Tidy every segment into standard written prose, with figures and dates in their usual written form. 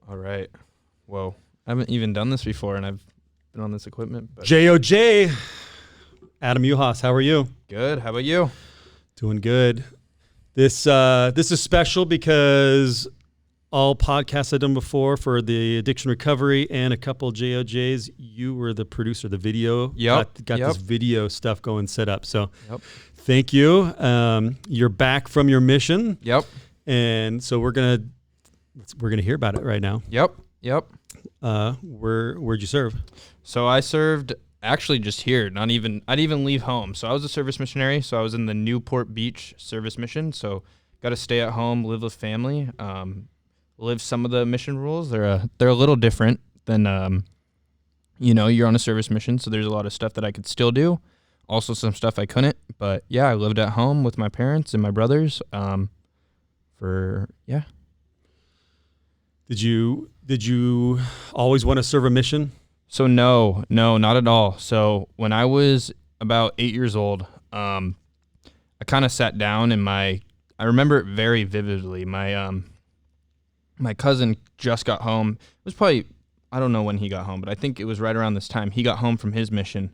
All right. Whoa. I haven't even done this before, and I've been on this equipment. But JOJ, Adam Yuhas, how are you? good. How about you? Doing good. This is special because all podcasts I've done before for the addiction recovery and a couple of JOJs, you were the producer of the video. Yep. Got this video stuff going set up. So Yep. thank you. You're back from your mission. Yep. And so we're gonna hear about it right now. Yep. Where'd you serve? So I served actually just here. I didn't even leave home. So I was a service missionary. So I was in the Newport Beach Service Mission. So got to stay at home, live with family, live some of the mission rules. They're a little different than you're on a service mission. So there's a lot of stuff that I could still do. Also some stuff I couldn't. But yeah, I lived at home with my parents and my brothers. Did you always want to serve a mission? So no, not at all. So when I was about 8 years old, I kind of sat down and I remember it very vividly. My cousin just got home. It was probably, I don't know when he got home, but I think it was right around this time. He got home from his mission,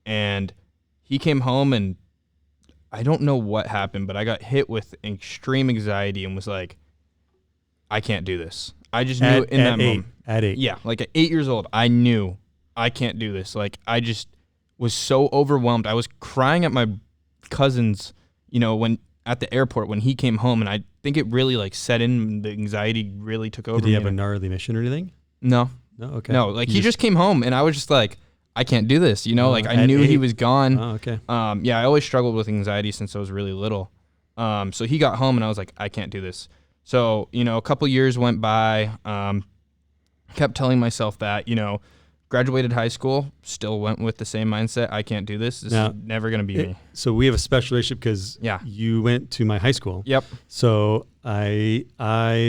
and he came home, and I don't know what happened, but I got hit with extreme anxiety and was like, I can't do this. I just knew in that moment. At 8. Yeah, like at 8 years old, I knew I can't do this. Like I just was so overwhelmed. I was crying at my cousin's, when at the airport when he came home, and I think it really like set in. The anxiety really took over. Did he me. have a gnarly mission or anything? No. Okay. No, like he just came home, and I was just like, I can't do this. Like I knew 8. he was gone. Oh, okay. Yeah, I always struggled with anxiety since I was really little. So he got home, and I was like, I can't do this. So, a couple years went by, kept telling myself that, graduated high school, still went with the same mindset. I can't do this. This is never going to be me. So we have a special relationship because you went to my high school. Yep. So I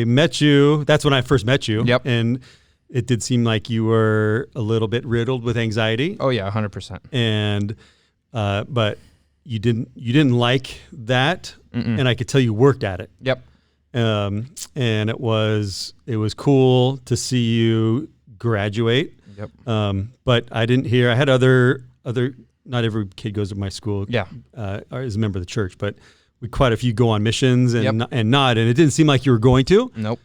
met you. That's when I first met you. Yep. And it did seem like you were a little bit riddled with anxiety. Oh yeah, 100%. And, but you didn't like that. Mm-mm. And I could tell you worked at it. Yep. And it was cool to see you graduate. Yep. But I didn't hear. I had other. Not every kid goes to my school. Yeah. Or is a member of the church, but we quite a few go on missions and Yep. and it didn't seem like you were going to. Nope.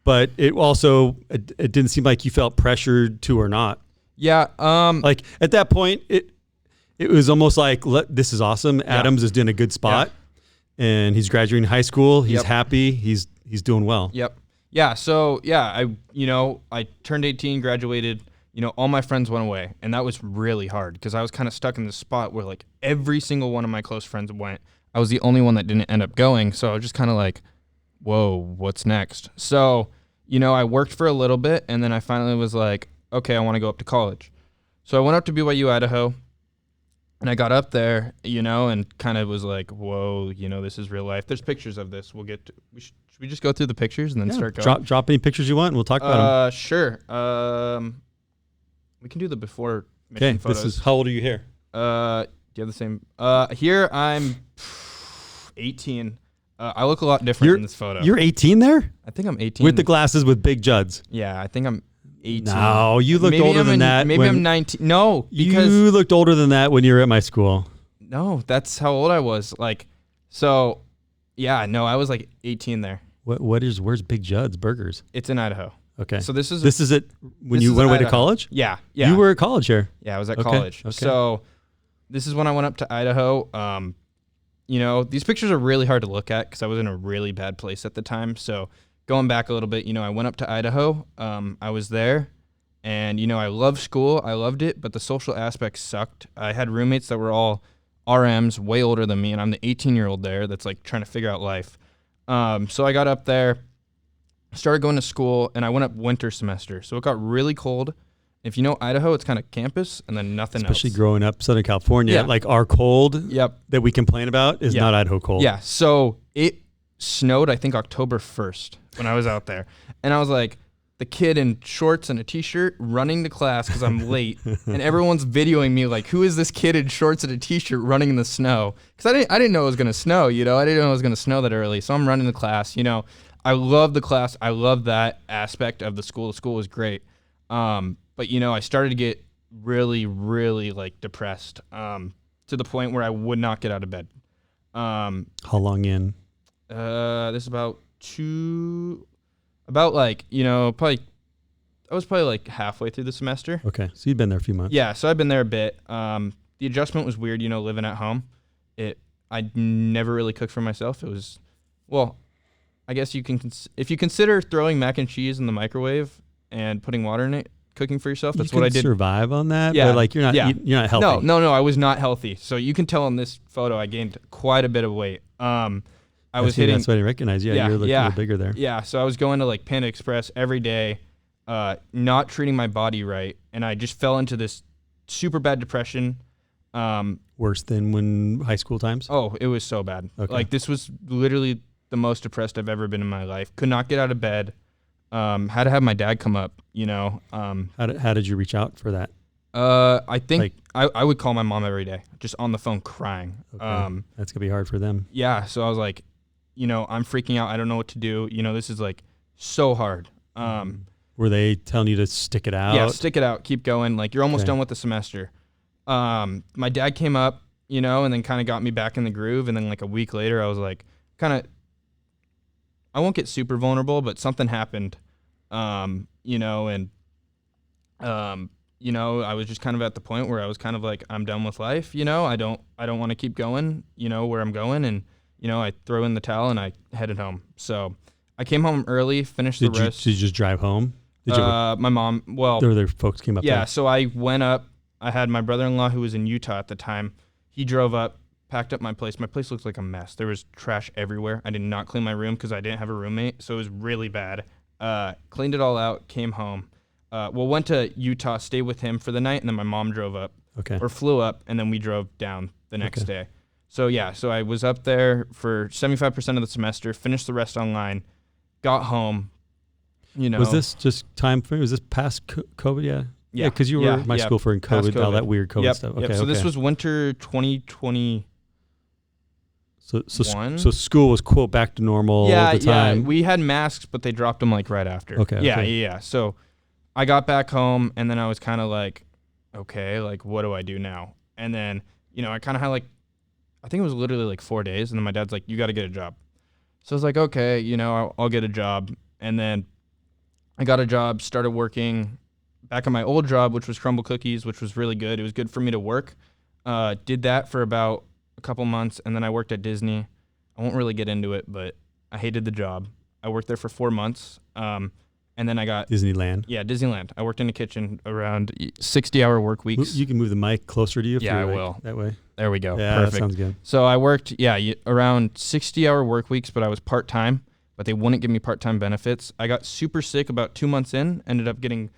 But it also it didn't seem like you felt pressured to or not. Yeah. Like at that point, it was almost like this is awesome. Adams is in a good spot. Yeah. And he's graduating high school. He's Yep. happy. He's doing well. Yep. Yeah. So I turned 18, graduated. All my friends went away, and that was really hard because I was kind of stuck in this spot where like every single one of my close friends went. I was the only one that didn't end up going, so I was just kind of like, whoa, what's next? So I worked for a little bit, and then I finally was like, okay, I want to go up to college. So I went up to BYU, Idaho. And I got up there, and kind of was like, whoa, this is real life. There's pictures of this. We'll get to, should we just go through the pictures and then start going? Drop any pictures you want, and we'll talk about them. Sure. We can do the before mission photos. This is, how old are you here? Do you have the same? Here I'm 18. I look a lot different in this photo. You're 18 there? I think I'm 18. With the glasses with big Juds. Yeah, I think I'm 18. No, you looked older than that. Maybe I'm 19. No, because you looked older than that when you were at my school. No, that's how old I was. Like, so, yeah, no, I was like 18 there. Where's Big Judd's Burgers? It's in Idaho. Okay. So this is it when you went away to college? Yeah. You were at college here. Yeah, I was at college. Okay. So this is when I went up to Idaho. These pictures are really hard to look at because I was in a really bad place at the time. So going back a little bit, I went up to Idaho. I was there, and, I loved school. I loved it, but the social aspect sucked. I had roommates that were all RMs, way older than me, and I'm the 18-year-old there that's, like, trying to figure out life. So I got up there, started going to school, and I went up winter semester. So it got really cold. If you know Idaho, it's kind of campus and then nothing Especially else. growing up Southern California, like our cold that we complain about is not Idaho cold. Yeah, so it snowed, I think, October 1st when I was out there. And I was like, the kid in shorts and a T-shirt running to class because I'm late. And everyone's videoing me like, who is this kid in shorts and a T-shirt running in the snow? Because I didn't know it was going to snow, I didn't know it was going to snow that early. So I'm running to class, I love the class. I love that aspect of the school. The school was great. But, you know, I started to get really, really, like, depressed to the point where I would not get out of bed. How long in? This is about like, you know, I was probably like halfway through the semester. Okay, so you've been there a few months. Yeah, so I've been there a bit. The adjustment was weird, you know, living at home. I never really cooked for myself. It was, well, I guess you can, if you consider throwing mac and cheese in the microwave and putting water in it, cooking for yourself, that's what I did. Survive on that? Yeah. But like you're not healthy. No, I was not healthy. So you can tell in this photo I gained quite a bit of weight. I was hitting. That's what I recognize. Yeah, you're a little bigger there. Yeah, so I was going to like Panda Express every day, not treating my body right, and I just fell into this super bad depression. Worse than when high school times? Oh, it was so bad. Okay. Like this was literally the most depressed I've ever been in my life. Could not get out of bed. Had to have my dad come up, you know. How did you reach out for that? I think I would call my mom every day, just on the phone crying. Okay. That's going to be hard for them. Yeah, so I was like, you know, I'm freaking out. I don't know what to do. You know, this is like so hard. Were they telling you to stick it out? Yeah, stick it out. Keep going. Like, you're almost done with the semester. My dad came up, you know, and then kind of got me back in the groove. And then like a week later, I was like, I won't get super vulnerable, but something happened, you know, and, you know, I was just kind of at the point where I was kind of like, I'm done with life. You know, I don't want to keep going, you know, where I'm going. And, you know, I throw in the towel and I headed home. So I came home early, finished the rest. Did you just drive home? My mom, well, their folks came up. Yeah. So I went up. I had my brother-in-law who was in Utah at the time. He drove up, packed up my place. My place looks like a mess. There was trash everywhere. I did not clean my room because I didn't have a roommate, so it was really bad. Cleaned it all out, came home. Went to Utah, stayed with him for the night, and then my mom drove up. Okay. Or flew up, and then we drove down the next day. So, yeah, so I was up there for 75% of the semester, finished the rest online, got home, you know. Was this just time frame? Was this past COVID? Yeah. Yeah, because you were at my school for COVID, all that weird COVID stuff. Okay, So this was winter 2020. So school was, quote, back to normal at the time. Yeah, we had masks, but they dropped them like right after. Okay. Yeah. So I got back home, and then I was kind of like, okay, like, what do I do now? And then, you know, I kind of had like, I think it was literally like 4 days, and then my dad's like, you got to get a job. So I was like, okay, you know, I'll get a job. And then I got a job, started working back on my old job, which was Crumble Cookies, which was really good. It was good for me to work. Did that for about a couple months, and then I worked at Disney. I won't really get into it, but I hated the job. I worked there for 4 months, and then I got... Disneyland? Yeah, Disneyland. I worked in the kitchen around 60-hour work weeks. You can move the mic closer to you. Yeah, I will. That way. There we go. Yeah, perfect. That sounds good. So I worked, around 60-hour work weeks, but I was part-time, but they wouldn't give me part-time benefits. I got super sick about 2 months in, ended up getting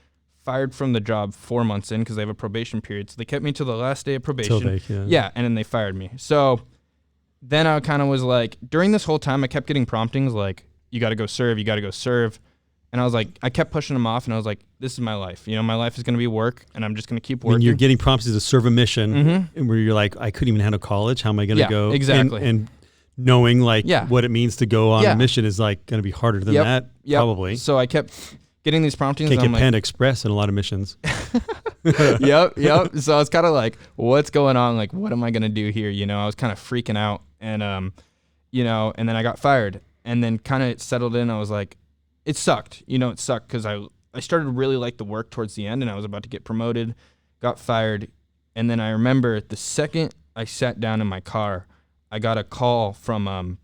fired from the job 4 months in because they have a probation period. So they kept me to the last day of probation. Yeah, and then they fired me. So then I kind of was like, during this whole time, I kept getting promptings like, you got to go serve, you got to go serve. And I was like, I kept pushing them off, and I was like, this is my life. You know, my life is going to be work, and I'm just going to keep working. When you're getting prompted to serve a mission, and where you're like, I couldn't even handle college. How am I going to go? Exactly. And knowing like what it means to go on a mission is like going to be harder than that, probably. So I kept getting these promptings. Can't get Panda Express in a lot of missions. Yep. So I was kind of like, what's going on? Like, what am I going to do here? You know, I was kind of freaking out, and, you know, and then I got fired, and then kind of settled in. I was like, it sucked. You know, it sucked because I started to really like the work towards the end, and I was about to get promoted, got fired. And then I remember the second I sat down in my car, I got a call from,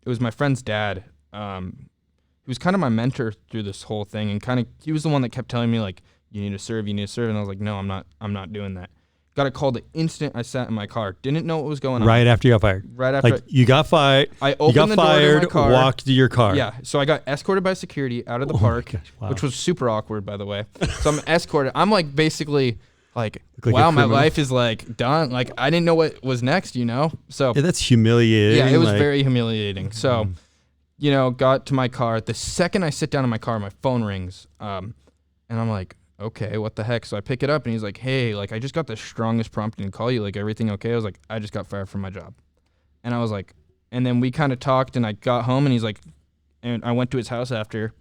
it was my friend's dad. He was kind of my mentor through this whole thing, and he was the one that kept telling me like, you need to serve. And I was like, no, I'm not doing that. Got a call the instant I sat in my car. Didn't know what was going on. Right after you got fired. Right after. Like you got fired. I opened the door to my car. Walked to your car. Yeah. So I got escorted by security out of the park, which was super awkward, by the way. So I'm escorted. I'm like basically like wow, my life is like done. Like I didn't know what was next, you know? So that's humiliating. Yeah, it was very humiliating. So, you know, got to my car. The second I sit down in my car, my phone rings. And I'm like, okay, what the heck? So I pick it up, and he's like, hey, like, I just got the strongest prompting to call you. Like, everything okay? I was like, I just got fired from my job. And I was like, and then we kind of talked, and I got home, and he's like, and I went to his house after,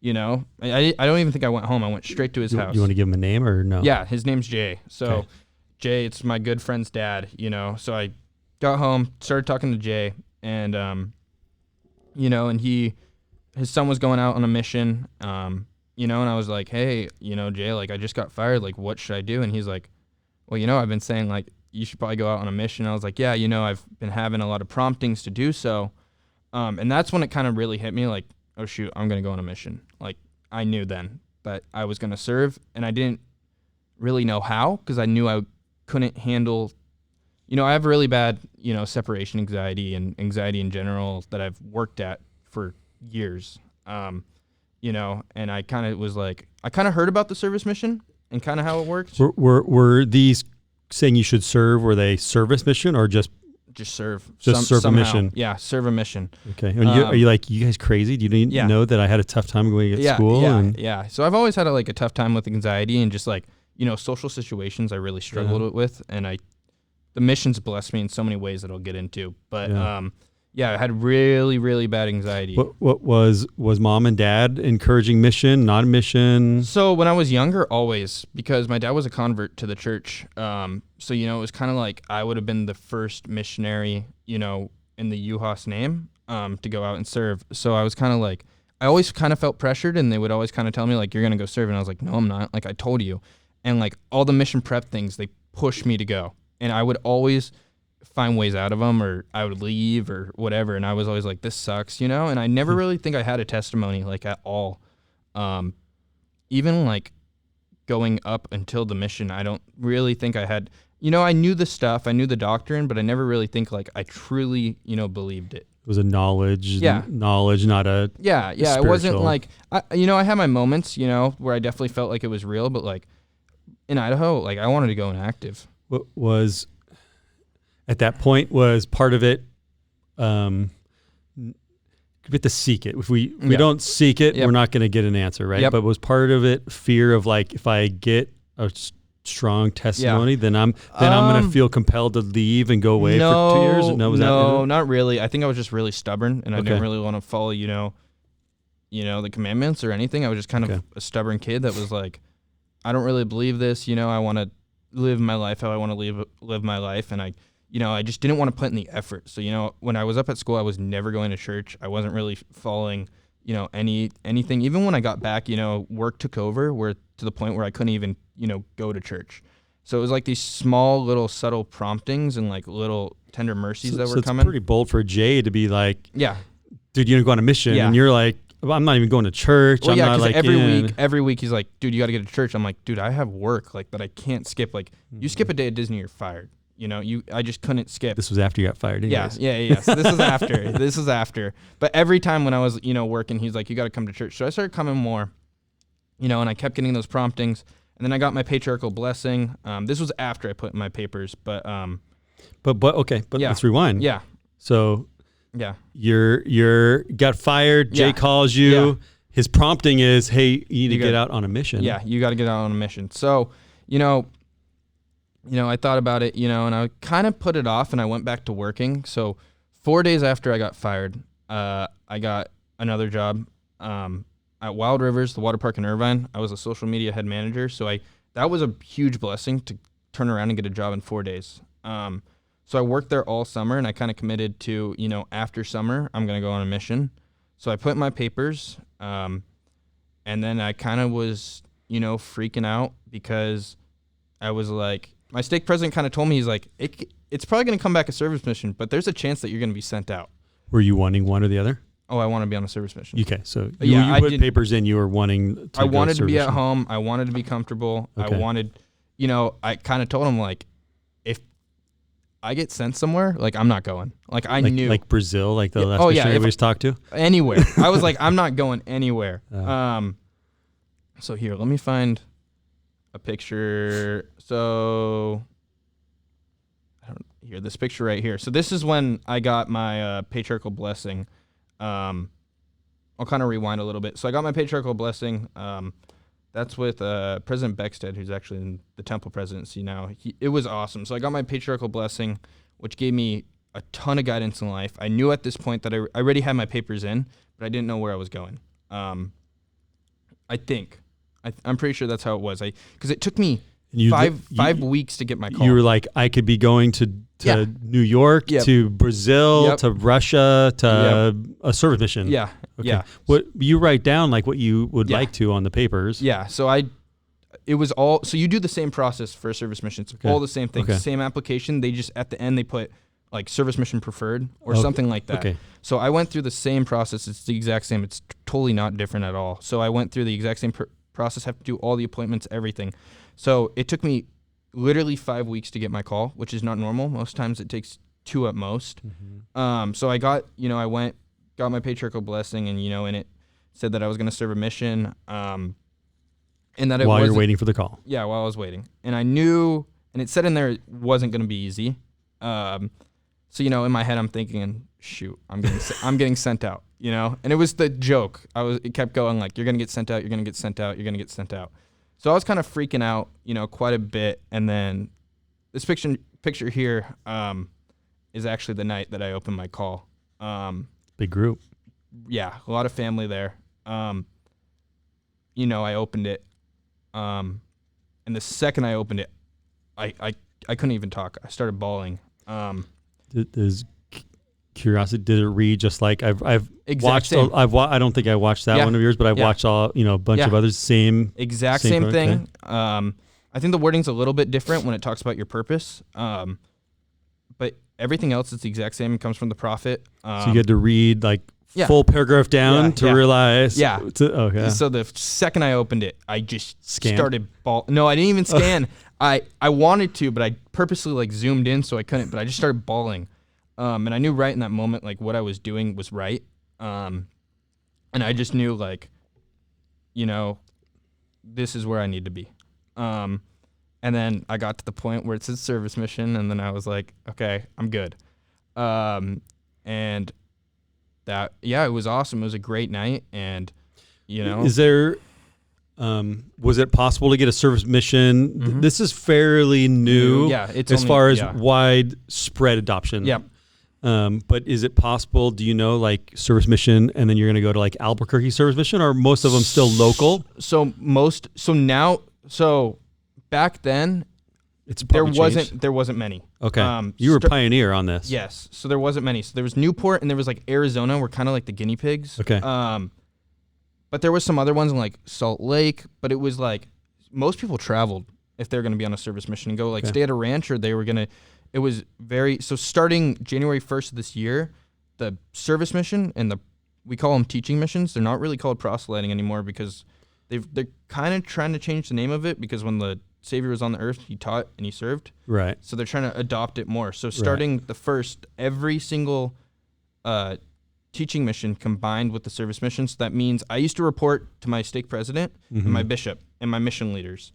I don't even think I went home. I went straight to his house. You want to give him a name or no? Yeah, his name's Jay. So Okay. Jay, it's my good friend's dad, So I got home, started talking to Jay, and, and his son was going out on a mission, and I was like, hey, Jay, like, I just got fired. Like, what should I do? And he's like, well, I've been saying, like, you should probably go out on a mission. I was like, yeah, I've been having a lot of promptings to do so. And that's when it kind of really hit me, like, oh, shoot, I'm going to go on a mission. Like, I knew then that I was going to serve, and I didn't really know how, because I knew I couldn't handle, I have really bad, separation anxiety and anxiety in general that I've worked at for years, and I kind of was like, I kind of heard about the service mission and kind of how it works. Were these saying you should serve, were they service mission or just serve? Just serve somehow. a mission? Yeah, serve a mission. Okay. And are you like, you guys crazy? Do you know that I had a tough time going to school? Yeah. So I've always had a tough time with anxiety and just like, social situations I really struggled with. And the missions blessed me in so many ways that I'll get into. But I had really, really bad anxiety. What was mom and dad encouraging mission, not a mission? So when I was younger, always, because my dad was a convert to the church. So, it was kind of like I would have been the first missionary, in the Yuhas name, to go out and serve. So I was kind of like, I always kind of felt pressured, and they would always kind of tell me like, you're going to go serve. And I was like, no, I'm not. Like, I told you. And like all the mission prep things, they pushed me to go. And I would always find ways out of them, or I would leave or whatever. And I was always like, this sucks, and I never really think I had a testimony like at all. Even like going up until the mission, I don't really think I had, I knew the stuff, I knew the doctrine, but I never really think like I truly, believed it. It was a knowledge, not a Yeah. spiritual. It wasn't like, I had my moments, where I definitely felt like it was real, but like in Idaho, like I wanted to go inactive. What was at that point was part of it. We have to seek it. If we don't seek it, we're not going to get an answer, right? But was part of it fear of like, if I get a strong testimony, then I'm going to feel compelled to leave and go away for 2 years? No, not really. I think I was just really stubborn, and I didn't really want to follow, the commandments or anything. I was just kind of a stubborn kid that was like, I don't really believe this. I want to live my life how I want to live my life, and I just didn't want to put in the effort. So, when I was up at school, I was never going to church. I wasn't really following, anything. Even when I got back, work took over to the point where I couldn't even, go to church. So it was like these small little subtle promptings and like little tender mercies that were coming. It's pretty bold for Jay to be like, yeah, dude, you're going to go on a mission. And you're like, well, I'm not even going to church. Well, I'm not like every week he's like, dude, you got to get to church. I'm like, dude, I have work like that I can't skip. Like you skip a day at Disney, you're fired. I just couldn't skip. This was after you got fired anyways. Yeah. So this is after. But every time when I was, working, he's like, you got to come to church. So I started coming more, and I kept getting those promptings. And then I got my patriarchal blessing. This was after I put in my papers, but let's rewind. Yeah. So yeah, you're got fired. Jay calls you. Yeah. His prompting is, hey, you need to get out on a mission. Yeah, you got to get out on a mission. So, I thought about it, and I kind of put it off, and I went back to working. So 4 days after I got fired, I got another job at Wild Rivers, the water park in Irvine. I was a social media head manager. So that was a huge blessing to turn around and get a job in 4 days. So I worked there all summer, and I kind of committed to, after summer, I'm going to go on a mission. So I put in my papers, and then I kind of was, freaking out because I was like, my stake president kind of told me, he's like, it's probably going to come back a service mission, but there's a chance that you're going to be sent out. Were you wanting one or the other? Oh, I want to be on a service mission. Okay, so you put papers in, you were wanting to I wanted to be at home. I wanted to be comfortable. Okay. I wanted, I kind of told him, like, if I get sent somewhere, like, I'm not going. Like, I knew. Like Brazil, like the last missionary we just talked to? Anywhere. I was like, I'm not going anywhere. So here, let me find a picture. So this picture right here. So this is when I got my patriarchal blessing. I'll kind of rewind a little bit. So I got my patriarchal blessing. That's with President Beckstead, who's actually in the temple presidency now. It was awesome. So I got my patriarchal blessing, which gave me a ton of guidance in life. I knew at this point that I already had my papers in, but I didn't know where I was going. I think. I'm pretty sure that's how it was. Because it took me five weeks to get my call. You were like, I could be going to New York, to Brazil, to Russia, to a service mission. Yeah. Okay. Yeah. What you write down, like what you would like to on the papers. Yeah. So it was all, so you do the same process for a service mission. It's all the same thing, same application. They just, at the end, they put like service mission preferred or something like that. Okay. So I went through the same process. It's the exact same. It's totally not different at all. So I went through the exact same process, have to do all the appointments, everything. So it took me literally 5 weeks to get my call, which is not normal. Most times it takes 2 at most. Mm-hmm. So I got, I went, got my patriarchal blessing, and, and it said that I was going to serve a mission. And that while you're waiting for the call. Yeah, while I was waiting. And I knew, and it said in there it wasn't going to be easy. So, in my head, I'm thinking, shoot, I'm getting sent out, and it was the joke. It kept going like, you're going to get sent out, you're going to get sent out, you're going to get sent out. So I was kind of freaking out, quite a bit. And then this picture here is actually the night that I opened my call. Big group. Yeah, a lot of family there. I opened it. And the second I opened it, I couldn't even talk. I started bawling. There's curiosity. Did it read just like I've watched? Same. I don't think I watched that one of yours, but I've watched all a bunch of others. Same thing. I think the wording's a little bit different when it talks about your purpose. But everything else is the exact same. It comes from the prophet. So you had to read like full paragraph down to realize. Yeah. Okay. So the second I opened it, I just started No, I didn't even scan. I wanted to, but I purposely like zoomed in so I couldn't. But I just started bawling, and I knew right in that moment like what I was doing was right, and I just knew like, this is where I need to be, and then I got to the point where it says service mission, and then I was like, okay, I'm good, and that it was awesome. It was a great night, and is there. Was it possible to get a service mission? Mm-hmm. This is fairly new as far as widespread adoption. Yeah. But is it possible, do you know, like service mission and then you're going to go to like Albuquerque service mission, or most of them still local? So back then there wasn't many. Okay. You were a pioneer on this. Yes. So there wasn't many. So there was Newport and there was like Arizona were kind of like the guinea pigs. Okay. But there was some other ones in like Salt Lake, but it was like most people traveled if they're going to be on a service mission and go like stay at a ranch, or they were going to, it was so starting January 1st of this year, the service mission and we call them teaching missions. They're not really called proselyting anymore because they're kind of trying to change the name of it because when the Savior was on the earth, he taught and he served. Right. So they're trying to adopt it more. So starting the first, every single, teaching mission combined with the service mission. So that means I used to report to my stake president and my bishop and my mission leaders.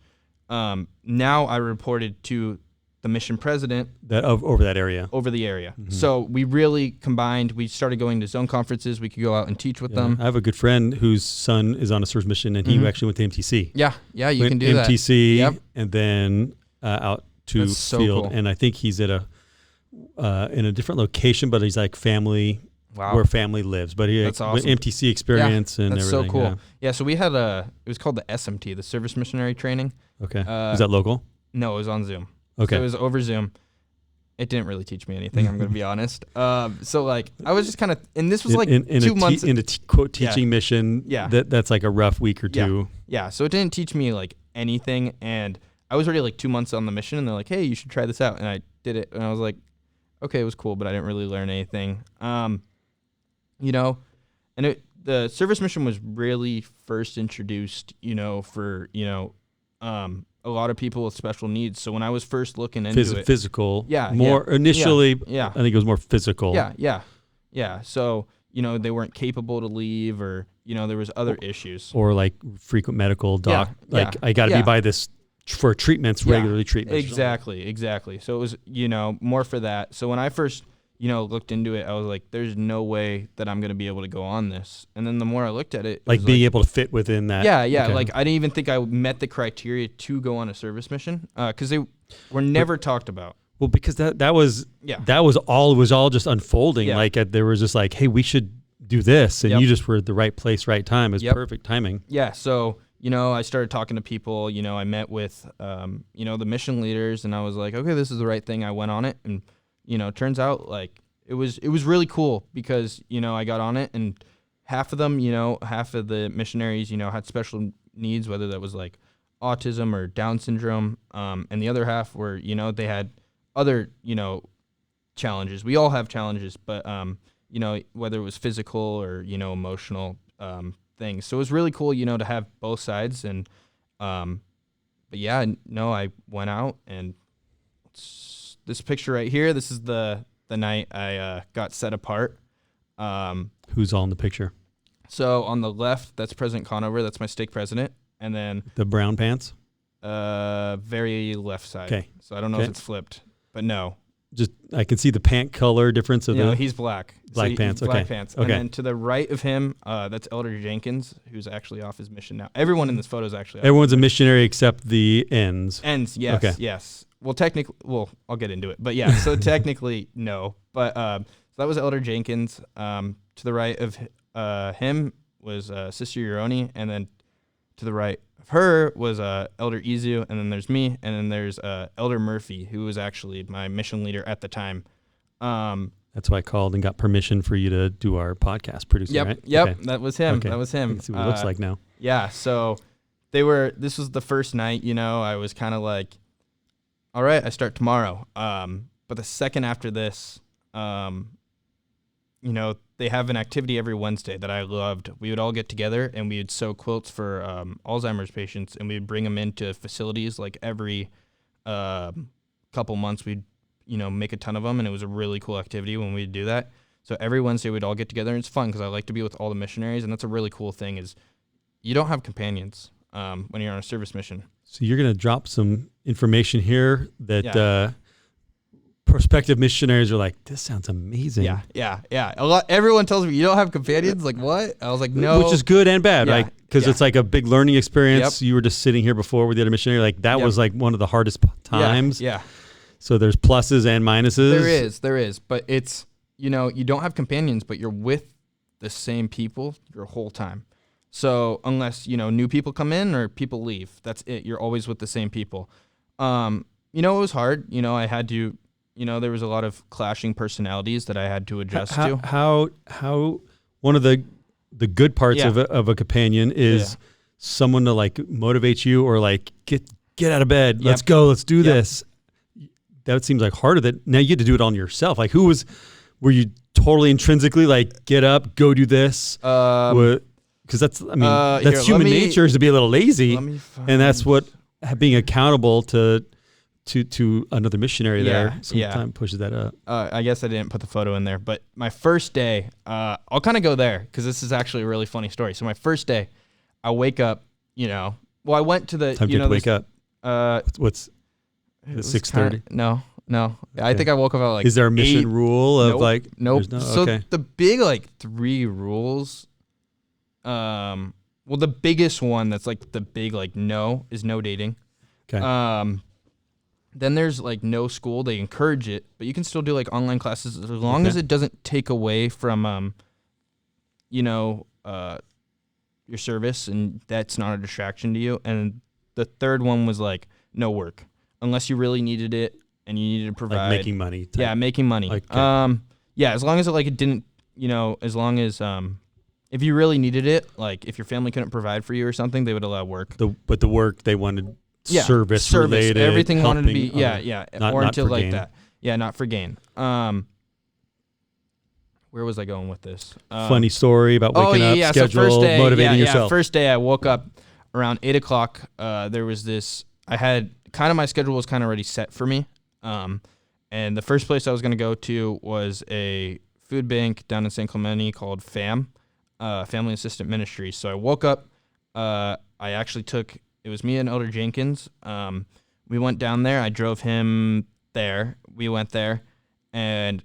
Now I reported to the mission president over that area. Over the area. Mm-hmm. So we really combined. We started going to zone conferences. We could go out and teach with them. I have a good friend whose son is on a service mission, and he actually went to MTC. Yeah, you can do that. MTC, and then out to That's so field. cool. And I think he's at in a different location, but he's like family. Wow. Where family lives, but he that's awesome. MTC experience and that's everything. So cool. Yeah, so we had it was called the SMT, the Service Missionary Training. Okay. Is that local? No, it was on Zoom. Okay. So it was over Zoom. It didn't really teach me anything, I'm going to be honest. So like I was just kind of, and this was like in 2 months. In a quote teaching mission, that's like a rough week or two. Yeah, so it didn't teach me like anything, and I was already like 2 months on the mission, and they're like, hey, you should try this out. And I did it, and I was like, okay, it was cool, but I didn't really learn anything. And the service mission was really first introduced, for, a lot of people with special needs. So when I was first looking into it. Physical. Initially, I think it was more physical. Yeah. So, they weren't capable to leave, or, there was other issues. Or like frequent medical I got to be by this for treatments, regularly treatments. Exactly. So it was, more for that. So when I first looked into it, I was like, there's no way that I'm going to be able to go on this. And then the more I looked at it, like being able to fit within that. Yeah. Okay. Like I didn't even think I met the criteria to go on a service mission because they were never talked about. Well, because that was all just unfolding. Like there was just like, hey, we should do this, and Yep. you just were at the right place, right time. It's Yep. perfect timing. Yeah. So, I started talking to people, I met with, the mission leaders, and I was like, okay, this is the right thing. I went on it, and, turns out like it was really cool because, I got on it, and half of them, half of the missionaries, had special needs, whether that was like autism or Down syndrome. And the other half were, they had other, challenges. We all have challenges, but, whether it was physical or, emotional, things. So it was really cool, to have both sides. And, but yeah, no, I went out, and this picture right here, this is the night I, got set apart. Who's all in the picture? So on the left, that's President Conover. That's my stake president. And then The brown pants? very left side. Okay. So I don't know if it's flipped, but no. Just I can see the pant color difference of No, he's black. black pants. Okay. Black pants. Okay. And then to the right of him, that's Elder Jenkins, who's actually off his mission now. Everyone in this photo is actually off Everyone's a missionary except the ends. ends. Yes. Okay. Yes. Well, technically, I'll get into it, but yeah. So technically, no. But so that was Elder Jenkins. To the right of him was Sister Uroni, and then to the right of her was Elder Izu, and then there's me, and then there's Elder Murphy, who was actually my mission leader at the time. That's why I called and got permission for you to do our podcast producing, Yep, right? yep, Okay. that was him. Okay. That was I him. can see what it looks like now. Yeah, so this was the first night, I was kind of like, all right, I start tomorrow. But the second after this, they have an activity every Wednesday that I loved. We would all get together, and we would sew quilts for Alzheimer's patients, and we would bring them into facilities like every couple months. We'd, make a ton of them, and it was a really cool activity when we'd do that. So every Wednesday we'd all get together, and it's fun because I like to be with all the missionaries, and that's a really cool thing is you don't have companions when you're on a service mission. So you're going to drop some information here that prospective missionaries are like, this sounds amazing. Yeah. Everyone tells me you don't have companions. Like what? I was like, no. Which is good and bad, Yeah, right? Because it's like a big learning experience. Yep. You were just sitting here before with the other missionary. Like that was like one of the hardest times. Yeah. So there's pluses and minuses. There is. But it's, you don't have companions, but you're with the same people your whole time. So unless, new people come in or people leave, that's it. You're always with the same people. It was hard. I had to, there was a lot of clashing personalities that I had to adjust to. How one of the good parts of a companion is someone to like motivate you or like get out of bed. Let's go. Let's do this. That seems like harder. That now you get to do it on yourself. Like were you totally intrinsically like get up, go do this? Because that's human nature is to be a little lazy, and that's what being accountable to another missionary there sometimes pushes that up. I guess I didn't put the photo in there, but my first day, I'll kind of go there because this is actually a really funny story. So my first day, I wake up, I went to the time to wake up. What's 6:30? No. Okay. I think I woke up at like. Is there a mission 8? rule of like? Nope. So okay. the big like 3 rules. The biggest one that's like the big like no is no dating. Okay. Then there's like no school. They encourage it, but you can still do like online classes as long as it doesn't take away from your service, and that's not a distraction to you. And the third one was like no work unless you really needed it and you needed to provide like making money. Yeah, making money. Okay. As long as it didn't, as long as if you really needed it, like if your family couldn't provide for you or something, they would allow work. But the work they wanted service related. Everything wanted to be not oriented for like gain. that. Yeah, not for gain. Where was I going with this? Funny story about waking up, schedule, so first day, motivating yourself. First day I woke up around 8:00. There was this. I had kind of my schedule was kind of already set for me. And the first place I was going to go to was a food bank down in San Clemente called FAM, Family Assistant Ministry. So I woke up. I actually it was me and Elder Jenkins. We went down there. I drove him there. We went there, and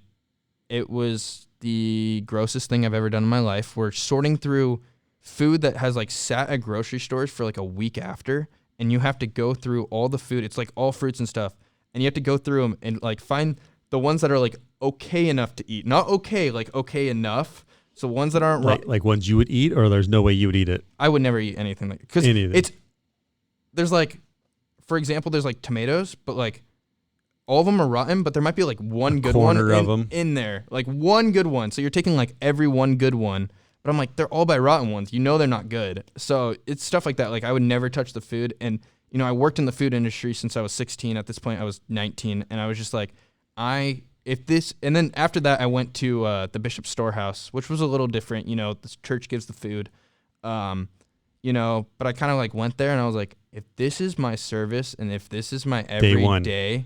it was the grossest thing I've ever done in my life. We're sorting through food that has like sat at grocery stores for like a week after, and you have to go through all the food. It's like all fruits and stuff, and you have to go through them and like find the ones that are like okay enough to eat. Not okay, like okay enough, So ones that aren't raw, like ones you would eat, or there's no way you would eat it. I would never eat anything like, because there's like, for example, there's like tomatoes, but like all of them are rotten, but there might be like one good one in there, like one good one. So you're taking like every one good one, but I'm like, they're all by rotten ones. You know they're not good. So it's stuff like that. Like I would never touch the food. And, you know, I worked in the food industry since I was 16. At this point, I was 19. And I was just like, and then after that, I went to the Bishop's Storehouse, which was a little different. You know, the church gives the food, you know, but I kind of like went there and I was like, if this is my service and if this is my every day,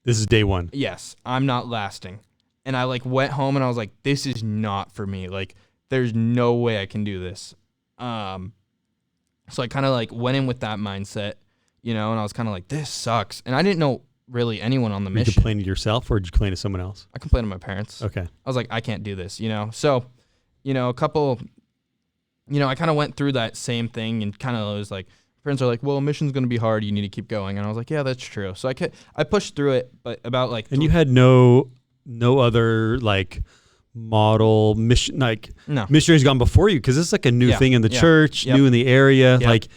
this is day one. Yes, I'm not lasting. And I like went home and I was like, this is not for me. Like, there's no way I can do this. So I kind of like went in with that mindset, you know, and I was kind of like, this sucks. And I didn't know really anyone on the mission. Did you complain to yourself or did you complain to someone else? I complained to my parents. Okay. I was like, I can't do this, you know? So, you know, I kind of went through that same thing and kind of was like, parents are like, well, mission's going to be hard. You need to keep going. And I was like, yeah, that's true. So I pushed through it, but about like. And you had no other like model mission, like missionaries gone before you. Cause this is like a new thing in the church, new in the area. Yep. Like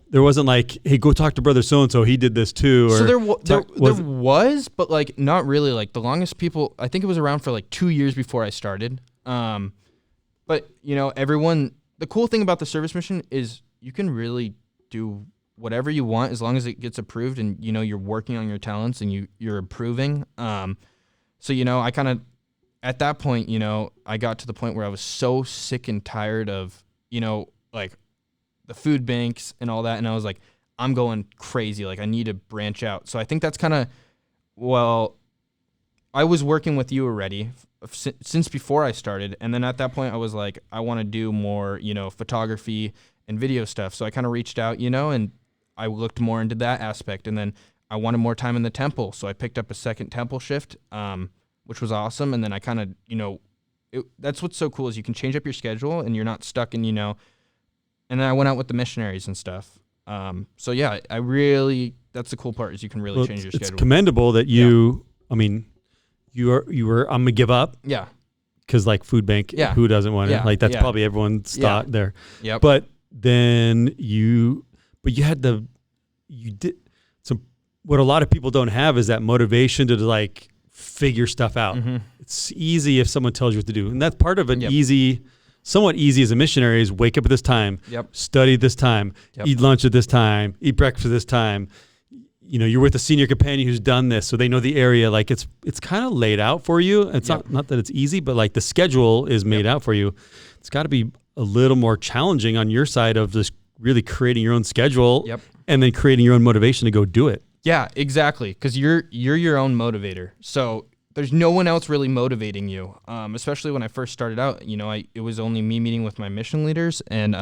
there wasn't like, hey, go talk to brother so-and-so. He did this too. Or so there was, but like not really. Like the longest people, I think it was around for like 2 years before I started. But you know, the cool thing about the service mission is you can really do whatever you want as long as it gets approved and, you know, you're working on your talents and you're improving. So, you know, I kind of, at that point, you know, I got to the point where I was so sick and tired of, you know, like the food banks and all that. And I was like, I'm going crazy. Like I need to branch out. So I think that's kind of, I was working with you already since before I started. And then at that point I was like, I want to do more, you know, photography and video stuff. So I kind of reached out, you know, and I looked more into that aspect. And then I wanted more time in the temple. So I picked up a second temple shift, which was awesome. And then I kind of, you know, that's what's so cool is you can change up your schedule and you're not stuck in, you know, and then I went out with the missionaries and stuff. So yeah, that's the cool part is you can really change your schedule. It's commendable that I mean, you were, I'm going to give up. Yeah. Cause like food bank, who doesn't want it? Like that's probably everyone's thought there. Yeah. But then you did some, what a lot of people don't have is that motivation to like figure stuff out. Mm-hmm. It's easy if someone tells you what to do. And that's part of an somewhat easy as a missionary is wake up at this time, study at this time, eat lunch at this time, eat breakfast at this time. You know, you're with a senior companion who's done this, so they know the area. Like it's kind of laid out for you. It's not that it's easy, but like the schedule is made out for you. It's got to be a little more challenging on your side of just really creating your own schedule and then creating your own motivation to go do it. Yeah, exactly. Because you're your own motivator. So there's no one else really motivating you. Especially when I first started out, you know, it was only me meeting with my mission leaders and,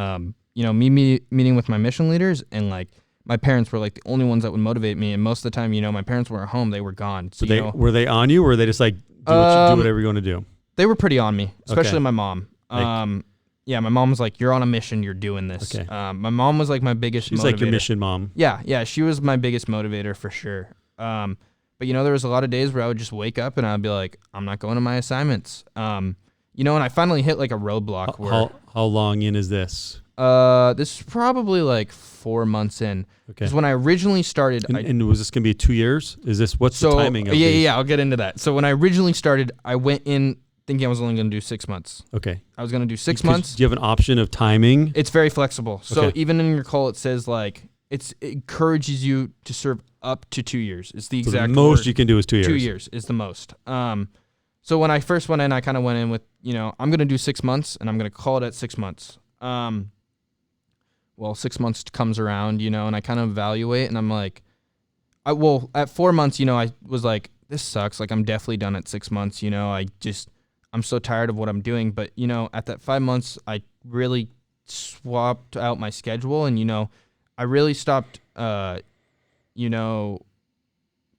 you know, me meeting with my mission leaders and like my parents were like the only ones that would motivate me. And most of the time, you know, my parents weren't home. They were gone. So were they on you or were they just like, do whatever you want to do? They were pretty on me, especially my mom. Yeah, my mom was like, you're on a mission, you're doing this. Okay. My mom was like my biggest motivator. She's like your mission mom. Yeah, she was my biggest motivator for sure. But, you know, there was a lot of days where I would just wake up and I'd be like, I'm not going to my assignments. You know, and I finally hit like a roadblock. How long in is this? This is probably like 4 months in. Okay. Because when I originally started... And was this going to be 2 years? What's the timing of these? Yeah, I'll get into that. So when I originally started, I went in thinking I was only going to do 6 months. Okay. I was going to do 6 months. Do you have an option of timing? It's very flexible. So even in your call, it says like, it encourages you to serve up to 2 years. It's the exact the most you can do is 2 years. 2 years is the most. So when I first went in, I kind of went in with, you know, I'm going to do 6 months and I'm going to call it at 6 months. Well, 6 months comes around, you know, and I kind of evaluate and I'm like, at 4 months, you know, I was like, this sucks. Like I'm definitely done at 6 months. You know, I'm so tired of what I'm doing. But, you know, at that 5 months, I really swapped out my schedule and, you know, I really stopped, you know,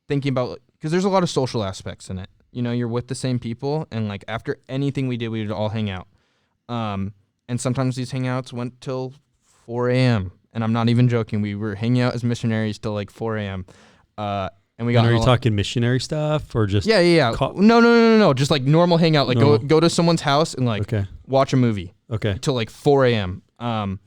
thinking about, because there's a lot of social aspects in it. You know, you're with the same people and like after anything we did, we would all hang out. And sometimes these hangouts went till 4 a.m. And I'm not even joking. We were hanging out as missionaries till like 4 a.m. And we got. And are you talking missionary stuff or just? Yeah. No. Just like normal hangout. Like go to someone's house and like watch a movie. Okay. Till like 4 a.m. And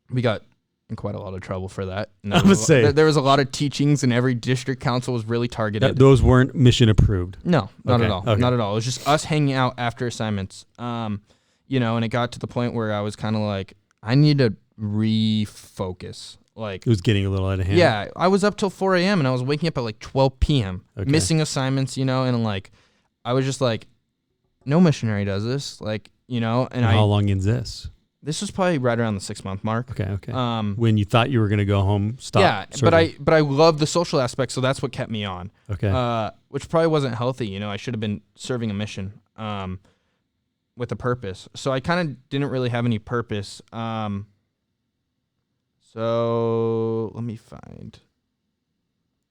we got in quite a lot of trouble for that. I would say there was a lot of teachings, and every district council was really targeted. Those weren't mission approved. No, not at all. Okay. Not at all. It was just us hanging out after assignments. And it got to the point where I was kind of like, I need to refocus. Like it was getting a little out of hand. Yeah, I was up till 4 a.m. and I was waking up at like 12 p.m. Missing assignments, and like I was just like, no missionary does this, like, And how long is this? This was probably right around the 6-month mark. Okay. When you thought you were going to go home, stop. Yeah, serving. but I love the social aspect, so that's what kept me on. Okay. Which probably wasn't healthy. I should have been serving a mission with a purpose. So I kind of didn't really have any purpose. So let me find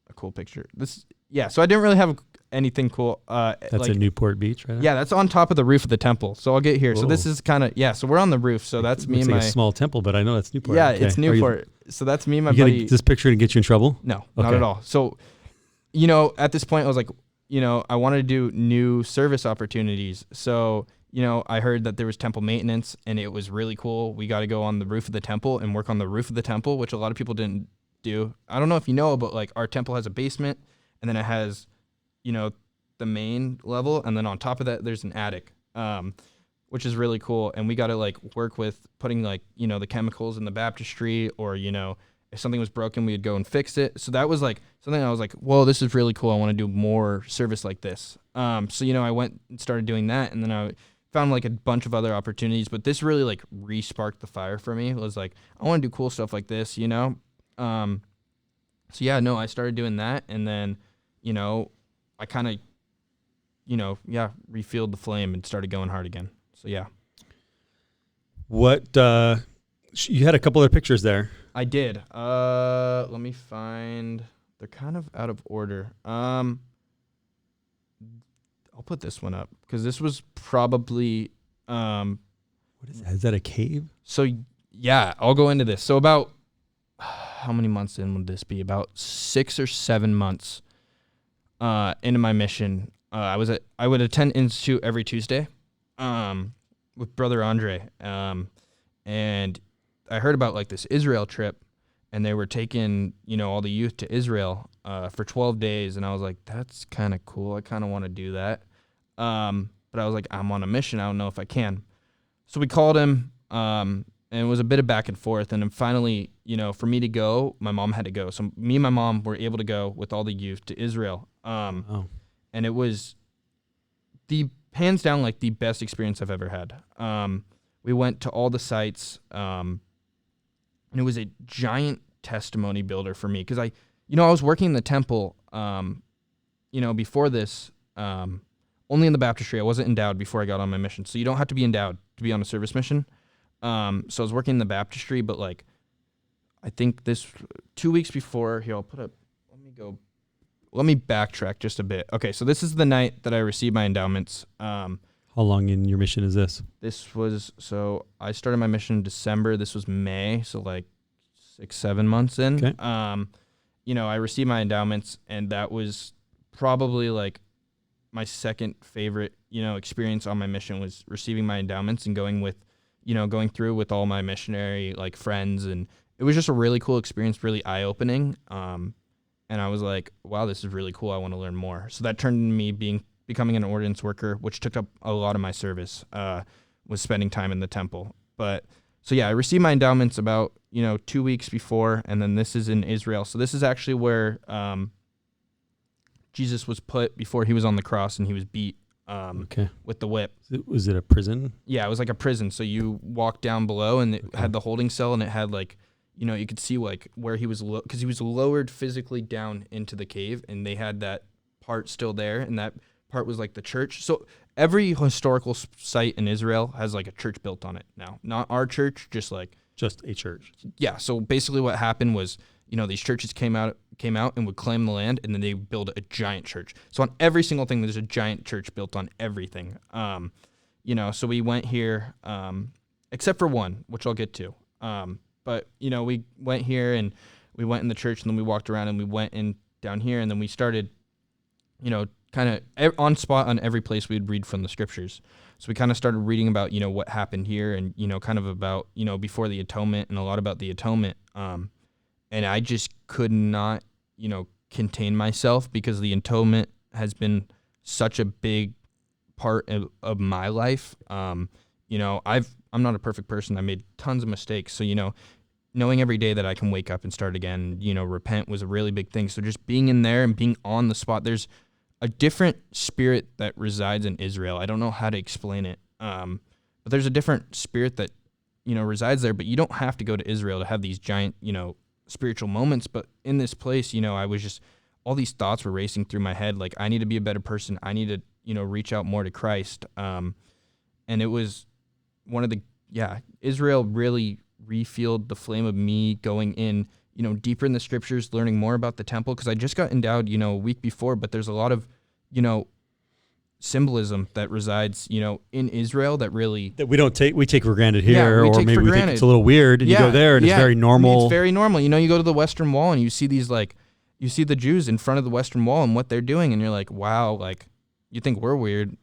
a cool picture. So I didn't really have anything cool. That's like, in Newport Beach, right? Yeah, that's on top of the roof of the temple. So I'll get here. Whoa. So this is kind of, so we're on the roof. So that's me and my... It's like a small temple, but I know that's Newport. Yeah, it's Newport. So that's me and my buddy. Get this picture to get you in trouble? No, not at all. So, at this point I was like, I wanted to do new service opportunities. So, I heard that there was temple maintenance and it was really cool. We got to go on the roof of the temple and work on the roof of the temple, which a lot of people didn't do. I don't know if you know, but like our temple has a basement and then it has, the main level. And then on top of that, there's an attic, which is really cool. And we got to like work with putting like, the chemicals in the baptistry or, if something was broken, we'd go and fix it. So that was like something I was like, whoa, this is really cool. I want to do more service like this. So, I went and started doing that. And then I found like a bunch of other opportunities, but this really like re-sparked the fire for me. It was like, I want to do cool stuff like this, So I started doing that. And then, I kind of, refueled the flame and started going hard again. So, yeah. What, you had a couple other pictures there. I did. Let me find, they're kind of out of order. I'll put this one up because this was probably, what is that? Is that a cave? So yeah, I'll go into this. So about, how many months in would this be? About 6 or 7 months, into my mission. I would attend Institute every Tuesday, with Brother Andre. And I heard about like this Israel trip and they were taking, all the youth to Israel, for 12 days. And I was like, that's kind of cool. I kind of want to do that. But I was like, I'm on a mission. I don't know if I can. So we called him, and it was a bit of back and forth. And then finally, for me to go, my mom had to go. So me and my mom were able to go with all the youth to Israel. And it was hands down, like the best experience I've ever had. We went to all the sites, and it was a giant testimony builder for me. Because I was working in the temple, before this, only in the baptistry. I wasn't endowed before I got on my mission. So you don't have to be endowed to be on a service mission. So I was working in the baptistry, but like, I think this 2 weeks before, here, I'll put up, let me backtrack just a bit. Okay, so this is the night that I received my endowments. How long in your mission is this? So I started my mission in December. This was May, so like 6-7 months in. Okay. I received my endowments, and that was probably like my second favorite, experience on my mission was receiving my endowments and going through with all my missionary like friends. And it was just a really cool experience, really eye-opening. And I was like, wow, this is really cool. I want to learn more. So that turned into me becoming an ordinance worker, which took up a lot of my service, was spending time in the temple. But so yeah, I received my endowments about, 2 weeks before, and then this is in Israel. So this is actually where Jesus was put before he was on the cross and he was beat with the whip. Was it a prison? Yeah, it was like a prison. So you walk down below and it had the holding cell, and it had like, you could see like where he was, because he was lowered physically down into the cave, and they had that part still there, and that part was like the church. So every historical site in Israel has like a church built on it now. Not our church, just a church. Yeah. So basically what happened was, these churches came out and would claim the land, and then they build a giant church. So on every single thing, there's a giant church built on everything. So we went here, except for one, which I'll get to. But we went here and we went in the church, and then we walked around, and we went in down here, and then we started, kind of on spot on every place we'd read from the scriptures. So we kind of started reading about, what happened here, and, kind of about, before the atonement, and a lot about the atonement. And I just could not, contain myself, because the atonement has been such a big part of my life. I'm not a perfect person. I made tons of mistakes. So, knowing every day that I can wake up and start again, repent was a really big thing. So just being in there and being on the spot, there's a different spirit that resides in Israel. I don't know how to explain it. But there's a different spirit that, resides there, but you don't have to go to Israel to have these giant, spiritual moments. But in this place, I was just, all these thoughts were racing through my head. Like, I need to be a better person. I need to, reach out more to Christ. And it was one of the, Israel really refueled the flame of me going in, deeper in the scriptures, learning more about the temple. Cause I just got endowed, a week before, but there's a lot of, symbolism that resides, in Israel that really, that we take for granted here, or maybe we think it's a little weird, and you go there and it's very normal. It's very normal. You go to the Western Wall and you see these, you see the Jews in front of the Western Wall and what they're doing, and you're like, wow, you think we're weird.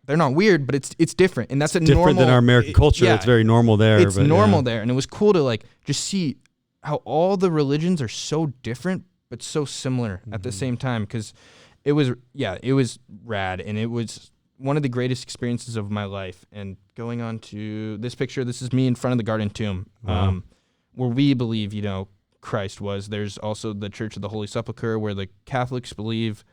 They're not weird, but it's different. And that's different than our American culture. It's very normal there. It's normal there. And it was cool to just see how all the religions are so different, but so similar at the same time. Cause it was rad. And it was one of the greatest experiences of my life. And going on to this picture, this is me in front of the Garden Tomb, where we believe, Christ was. There's also the Church of the Holy Sepulchre, where the Catholics believe.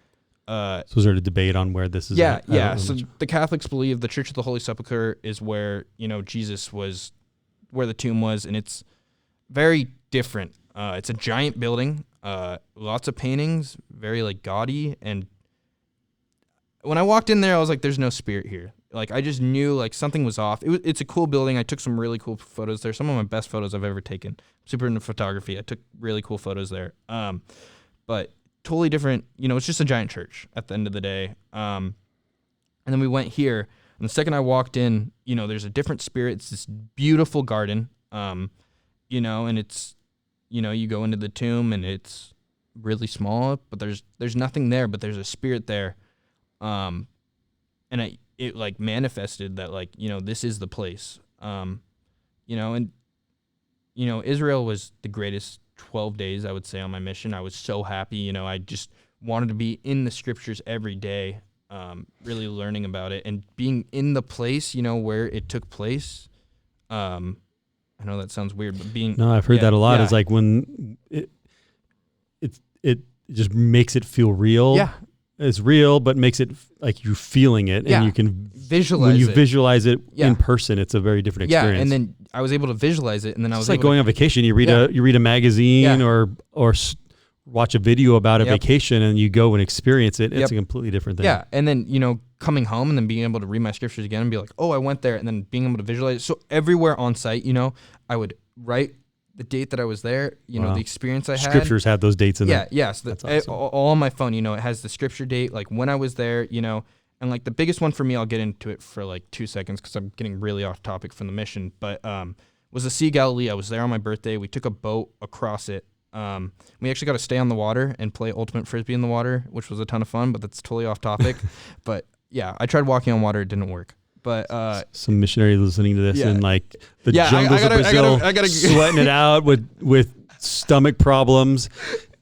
So is there a debate on where this is? Yeah. So the Catholics believe the Church of the Holy Sepulchre is where, Jesus was, where the tomb was, and it's very different. It's a giant building, lots of paintings, very gaudy. And when I walked in there, I was like, there's no spirit here. I just knew something was off. It's a cool building. I took some really cool photos there. Some of my best photos I've ever taken. I'm super into photography. I took really cool photos there. But totally different, it's just a giant church at the end of the day. And then we went here, and the second I walked in, there's a different spirit. It's this beautiful garden, and it's, you go into the tomb and it's really small, but there's nothing there, but there's a spirit there. And it manifested that this is the place. And Israel was the greatest 12 days, I would say, on my mission. I was so happy. I just wanted to be in the scriptures every day, really learning about it and being in the place, where it took place. I know that sounds weird, but No, I've heard that a lot. It's when it just makes it feel real. Yeah. It's real, but makes it like you're feeling it, and you can visualize. When you visualize it in person, it's a very different experience. Yeah, and then I was able to visualize it, and then I was like going on vacation. You read a magazine or watch a video about a vacation, and you go and experience it. It's a completely different thing. Yeah, and then coming home and then being able to read my scriptures again and be like, oh, I went there, and then being able to visualize it. So everywhere on site, I would write the date that I was there, the experience I had. Scriptures have those dates in there. Yeah. So that's awesome. All on my phone, it has the scripture date, when I was there, and the biggest one for me, I'll get into it for 2 seconds because I'm getting really off topic from the mission, but was the Sea of Galilee. I was there on my birthday. We took a boat across it. We actually got to stay on the water and play ultimate frisbee in the water, which was a ton of fun, but that's totally off topic. But yeah, I tried walking on water. It didn't work. But some missionary listening to this in the jungles of Brazil, I gotta sweating it out with stomach problems,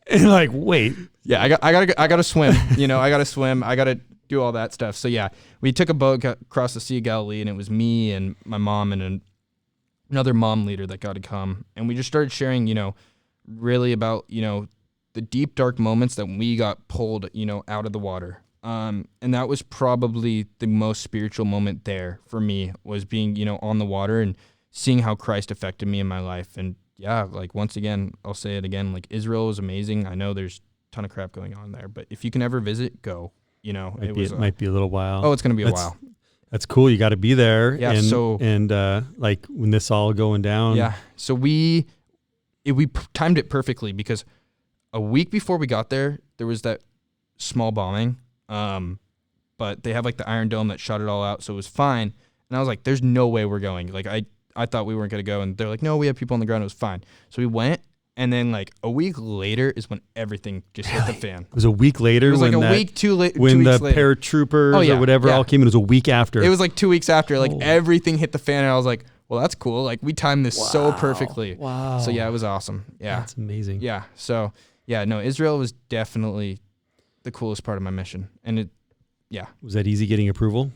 and wait, I gotta swim. I gotta swim. I gotta do all that stuff. So yeah, we took a boat across the Sea of Galilee, and it was me and my mom and another mom leader that got to come, and we just started sharing, really about the deep dark moments that we got pulled, out of the water. And that was probably the most spiritual moment there for me, was being, on the water and seeing how Christ affected me in my life. And yeah, once again, I'll say it again, Israel was amazing. I know there's a ton of crap going on there, but if you can ever visit, go, it might be a little while. Oh, it's going to be a while. That's cool. You got to be there. Yeah. And when this all going down. Yeah. So we timed it perfectly, because a week before we got there was that small bombing. But they have the Iron Dome that shut it all out, so it was fine. And I was like, there's no way we're going. I thought we weren't going to go, and they're like, no, we have people on the ground. It was fine. So we went, And then like a week later is when everything just hit the fan. It was a week later. It was like when a week, when the paratroopers or whatever all came in. It was a week after. It was like 2 weeks after. Like everything hit the fan, and I was like, well, that's cool. Like we timed this so perfectly. Wow. So yeah, it was awesome. Yeah. That's amazing. Yeah. So yeah, no, Israel was definitely the coolest part of my mission. And it, yeah. Was that easy getting approval?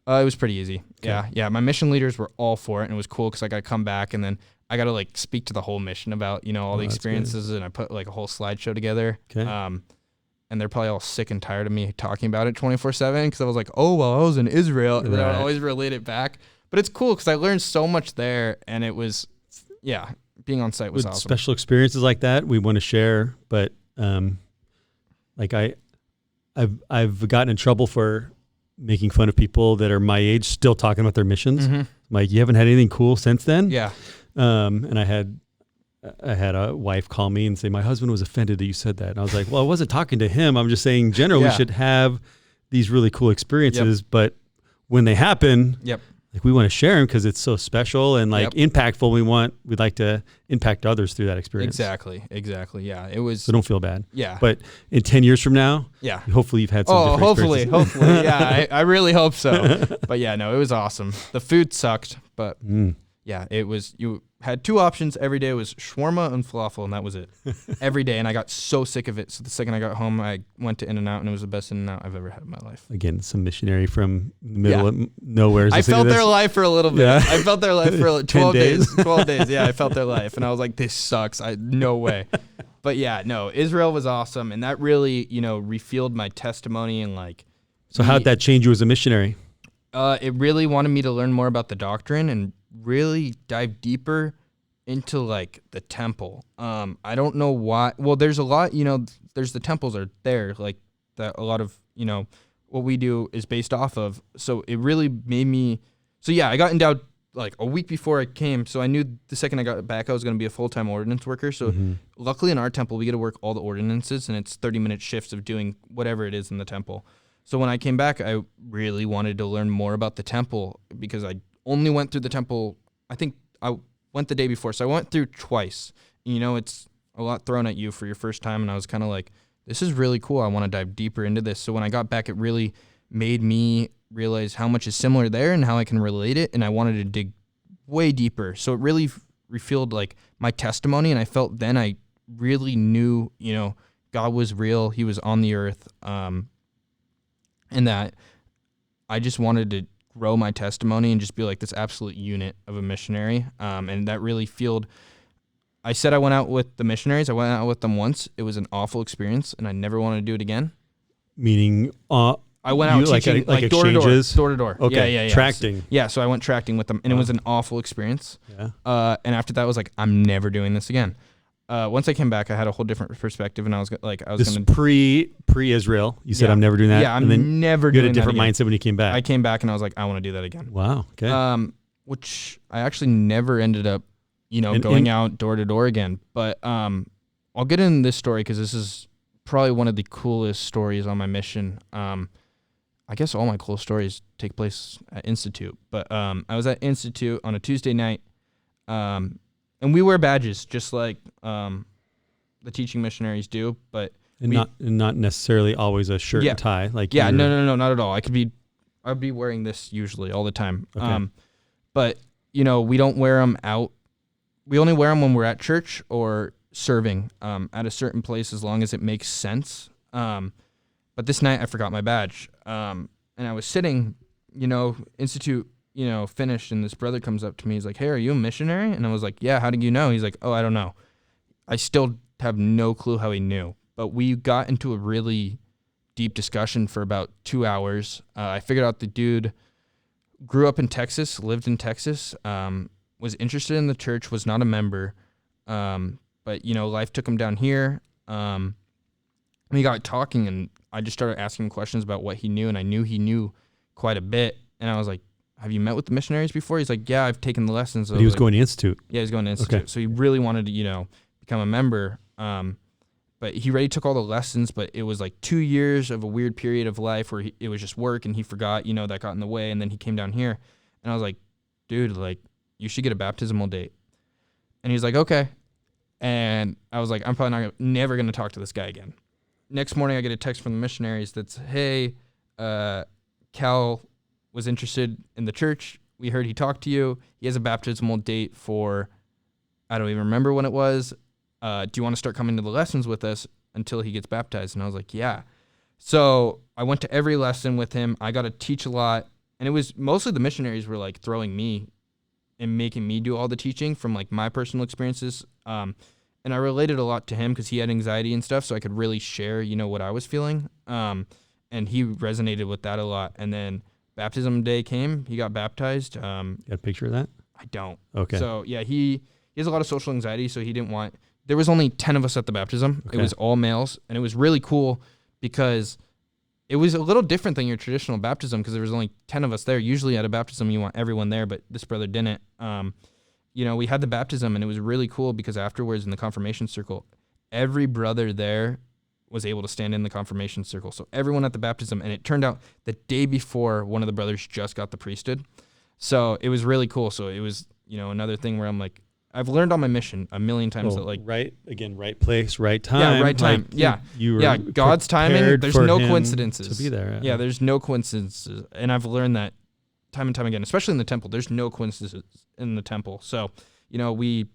It was pretty easy. Okay. Yeah. Yeah. My mission leaders were all for it, and it was cool because I got to come back and then I got to like speak to the whole mission about, you know, all the experiences, and I put like a whole slideshow together. Okay. And they're probably all sick and tired of me talking about it 24/7 because I was like, oh, well, I was in Israel. And then I would always relate it back. But it's cool because I learned so much there, and it was, yeah, being on site was awesome. Special experiences like that we want to share, but like I've gotten in trouble for making fun of people that are my age still talking about their missions. Mm-hmm. Like, you haven't had anything cool since then? Yeah. And I had a wife call me and say, my husband was offended that you said that. And I was like, well, I wasn't talking to him. I'm just saying, in general, we should have these really cool experiences. Yep. But when they happen, like, we want to share them because it's so special and like impactful. We'd like to impact others through that experience. Exactly. Yeah. It was. So don't feel bad. Yeah. But in 10 years from now, hopefully you've had some different experiences. Hopefully. Yeah. I really hope so. But yeah, no, it was awesome. The food sucked, but yeah, it was, you had two options every day. It was shawarma and falafel, and that was it every day. And I got so sick of it. So the second I got home, I went to In-N-Out, and it was the best In-N-Out I've ever had in my life. Again, some missionary from the middle of nowhere. I felt their life for a little bit. Yeah. I felt their life for 12 days. 12 days. Yeah, I felt their life. And I was like, this sucks. No way. But yeah, no, Israel was awesome. And that really, refueled my testimony and like. So how'd that change you as a missionary? It really wanted me to learn more about the doctrine and really dive deeper into like the temple. I don't know why. Well, there's a lot, there's the temples are there, like that a lot of, what we do is based off of. So it really made me, I got endowed like a week before I came. So I knew the second I got back, I was going to be a full-time ordinance worker. So luckily in our temple, we get to work all the ordinances, and it's 30-minute shifts of doing whatever it is in the temple. So when I came back, I really wanted to learn more about the temple because I only went through the temple, I think I went the day before. So I went through twice. It's a lot thrown at you for your first time. And I was kind of like, this is really cool. I want to dive deeper into this. So when I got back, it really made me realize how much is similar there and how I can relate it. And I wanted to dig way deeper. So it really refueled like my testimony. And I felt then I really knew, God was real. He was on the earth. And that I just wanted to grow my testimony and just be like this absolute unit of a missionary. And that really fueled. I said I went out with the missionaries. I went out with them once. It was an awful experience, and I never want to do it again. Meaning, I went out teaching like door to door. Okay, yeah. Tracting. Yeah, so I went tracting with them, and it was an awful experience. Yeah. And after that, I was like, I'm never doing this again. Once I came back, I had a whole different perspective, and I was going to pre-Israel. You said I'm never doing that. Yeah, I'm never doing that. You had a different mindset when you came back. I came back and I was like, I want to do that again. Wow. Okay. Which I actually never ended up, going out door to door again. But I'll get into this story because this is probably one of the coolest stories on my mission. I guess all my cool stories take place at Institute, but I was at Institute on a Tuesday night. And we wear badges just like the teaching missionaries do, but not necessarily always a shirt and tie. Like no, not at all. I'd be wearing this usually all the time. Okay. But we don't wear them out. We only wear them when we're at church or serving at a certain place as long as it makes sense. But this night I forgot my badge, and I was sitting, Institute. Finished, and this brother comes up to me. He's like, hey, are you a missionary? And I was like, yeah, how did you know? He's like, oh, I don't know. I still have no clue how he knew. But we got into a really deep discussion for about 2 hours. I figured out the dude grew up in Texas, lived in Texas, was interested in the church, was not a member. But, life took him down here. We got talking, and I just started asking him questions about what he knew, and I knew he knew quite a bit. And I was like, have you met with the missionaries before? He's like, yeah, I've taken the lessons. But he was going to Institute. Yeah, he was going to Institute. Okay. So he really wanted to, become a member. But he already took all the lessons, but it was like 2 years of a weird period of life where it was just work, and he forgot, that got in the way. And then he came down here, and I was like, dude, like, you should get a baptismal date. And he's like, okay. And I was like, I'm probably never going to talk to this guy again. Next morning, I get a text from the missionaries that's, hey, Cal was interested in the church. We heard he talked to you. He has a baptismal date for, I don't even remember when it was. Do you want to start coming to the lessons with us until he gets baptized? And I was like, yeah. So I went to every lesson with him. I got to teach a lot. And it was mostly the missionaries were like throwing me and making me do all the teaching from like my personal experiences. And I related a lot to him because he had anxiety and stuff. So I could really share, what I was feeling. And he resonated with that a lot. And then baptism day came. He got baptized. You got a picture of that? I don't. Okay. So yeah, he has a lot of social anxiety. So he didn't want, there was only 10 of us at the baptism. Okay. It was all males. And it was really cool because it was a little different than your traditional baptism because there was only 10 of us there. Usually at a baptism, you want everyone there, but this brother didn't. We had the baptism, and it was really cool because afterwards in the confirmation circle, every brother there was able to stand in the confirmation circle. So everyone at the baptism, and it turned out the day before one of the brothers just got the priesthood. So it was really cool. So it was, another thing where I'm like, I've learned on my mission a million times that right place, right time. Yeah, right time. Like you were God's timing. There's no coincidences. To be there. Yeah, there's no coincidences. And I've learned that time and time again, especially in the temple. There's no coincidences in the temple. So, we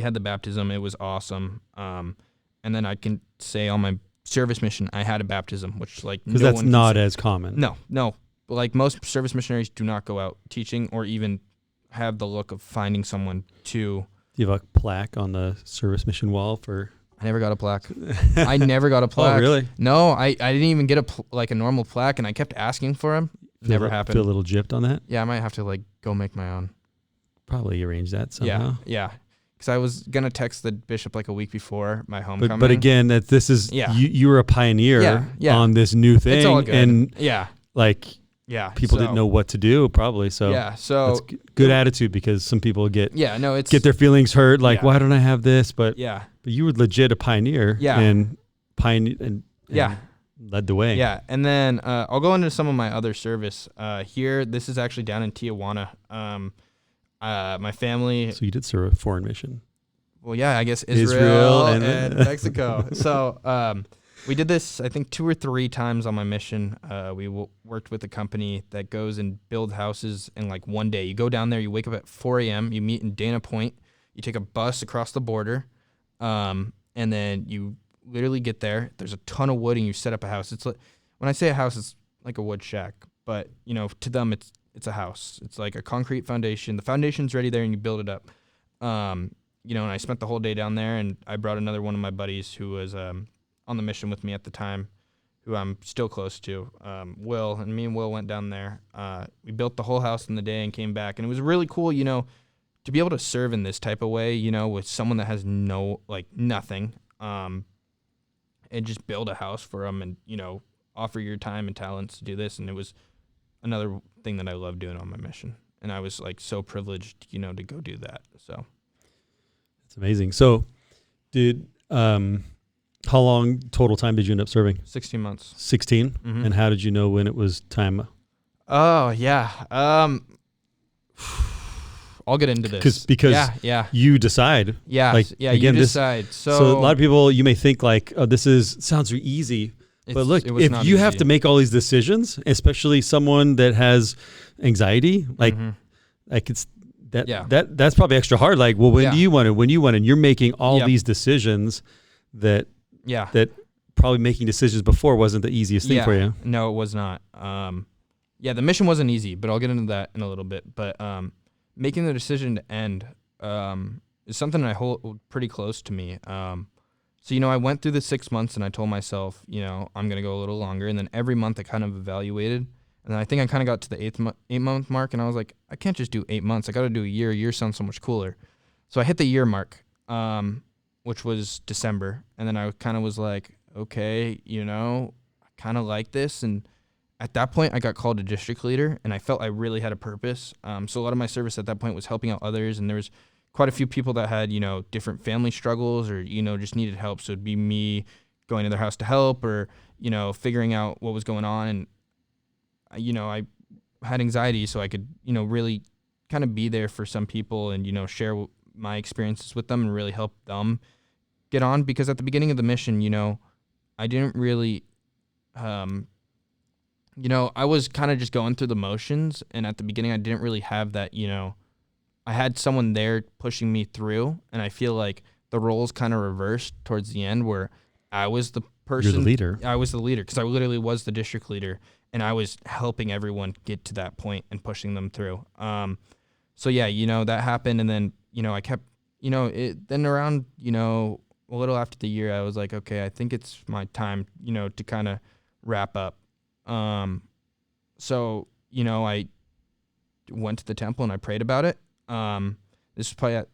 had the baptism. It was awesome. And then I can say on my service mission, I had a baptism, which because that's not as common. No. Like most service missionaries do not go out teaching or even have the look of finding someone to. Do you have a plaque on the service mission wall for? I never got a plaque. I never got a plaque. Oh, really? No, I didn't even get a normal plaque, and I kept asking for him. Never happened. Feel a little gypped on that? Yeah, I might have to go make my own. Probably arrange that somehow. Yeah. Because I was gonna text the bishop a week before my homecoming. But again, this is you were a pioneer on this new thing, it's all good. And people so, didn't know what to do probably. So so that's good attitude because some people get their feelings hurt. Like, why don't I have this? But you were legit a pioneer. And led the way. Yeah, and then I'll go into some of my other service here. This is actually down in Tijuana. My family. So you did serve a foreign mission. Well, yeah, I guess Israel and Mexico. So we did this, I think, 2 or 3 times on my mission. We worked with a company that goes and build houses in one day. You go down there, you wake up at 4 a.m., you meet in Dana Point, you take a bus across the border, and then you literally get there. There's a ton of wood, and you set up a house. It's when I say a house, it's like a wood shack, but to them, it's a house. It's like a concrete foundation. The foundation's ready there, and you build it up. And I spent the whole day down there, and I brought another one of my buddies who was on the mission with me at the time, who I'm still close to, Will, and me and Will went down there. We built the whole house in the day and came back, and it was really cool, to be able to serve in this type of way, with someone that has nothing, and just build a house for them and, offer your time and talents to do this. And it was another thing that I love doing on my mission. And I was so privileged, to go do that. So it's amazing. So how long total time did you end up serving? 16 months. 16? Mm-hmm. And how did you know when it was time? Oh, yeah. I'll get into this. Because you decide. Yeah. Again, you decide. So a lot of people, you may think sounds easy. But look, if you have to make all these decisions, especially someone that has anxiety, that's probably extra hard. When do you want it? When you want it? And you're making all these decisions that probably making decisions before wasn't the easiest thing for you. No, it was not. The mission wasn't easy, but I'll get into that in a little bit. But making the decision to end is something I hold pretty close to me. So, I went through the 6 months and I told myself, I'm going to go a little longer. And then every month I kind of evaluated. And then I think I kind of got to the 8-month mark and I was like, I can't just do 8 months. I got to do a year. A year sounds so much cooler. So I hit the year mark, which was December. And then I kind of was like, okay, I kind of like this. And at that point I got called a district leader and I felt I really had a purpose. So a lot of my service at that point was helping out others. And there was quite a few people that had, different family struggles or, just needed help. So it'd be me going to their house to help or, figuring out what was going on. And, I had anxiety so I could, really kind of be there for some people and, share my experiences with them and really help them get on. Because at the beginning of the mission, I didn't really, I was kind of just going through the motions. And at the beginning, I didn't really have that, I had someone there pushing me through. And I feel like the roles kind of reversed towards the end where I was the person. You're the leader. I was the leader because I literally was the district leader. And I was helping everyone get to that point and pushing them through. So yeah, that happened. And then, I kept, then around, a little after the year, I was like, okay, I think it's my time, to kind of wrap up. So, I went to the temple and I prayed about it. This was probably at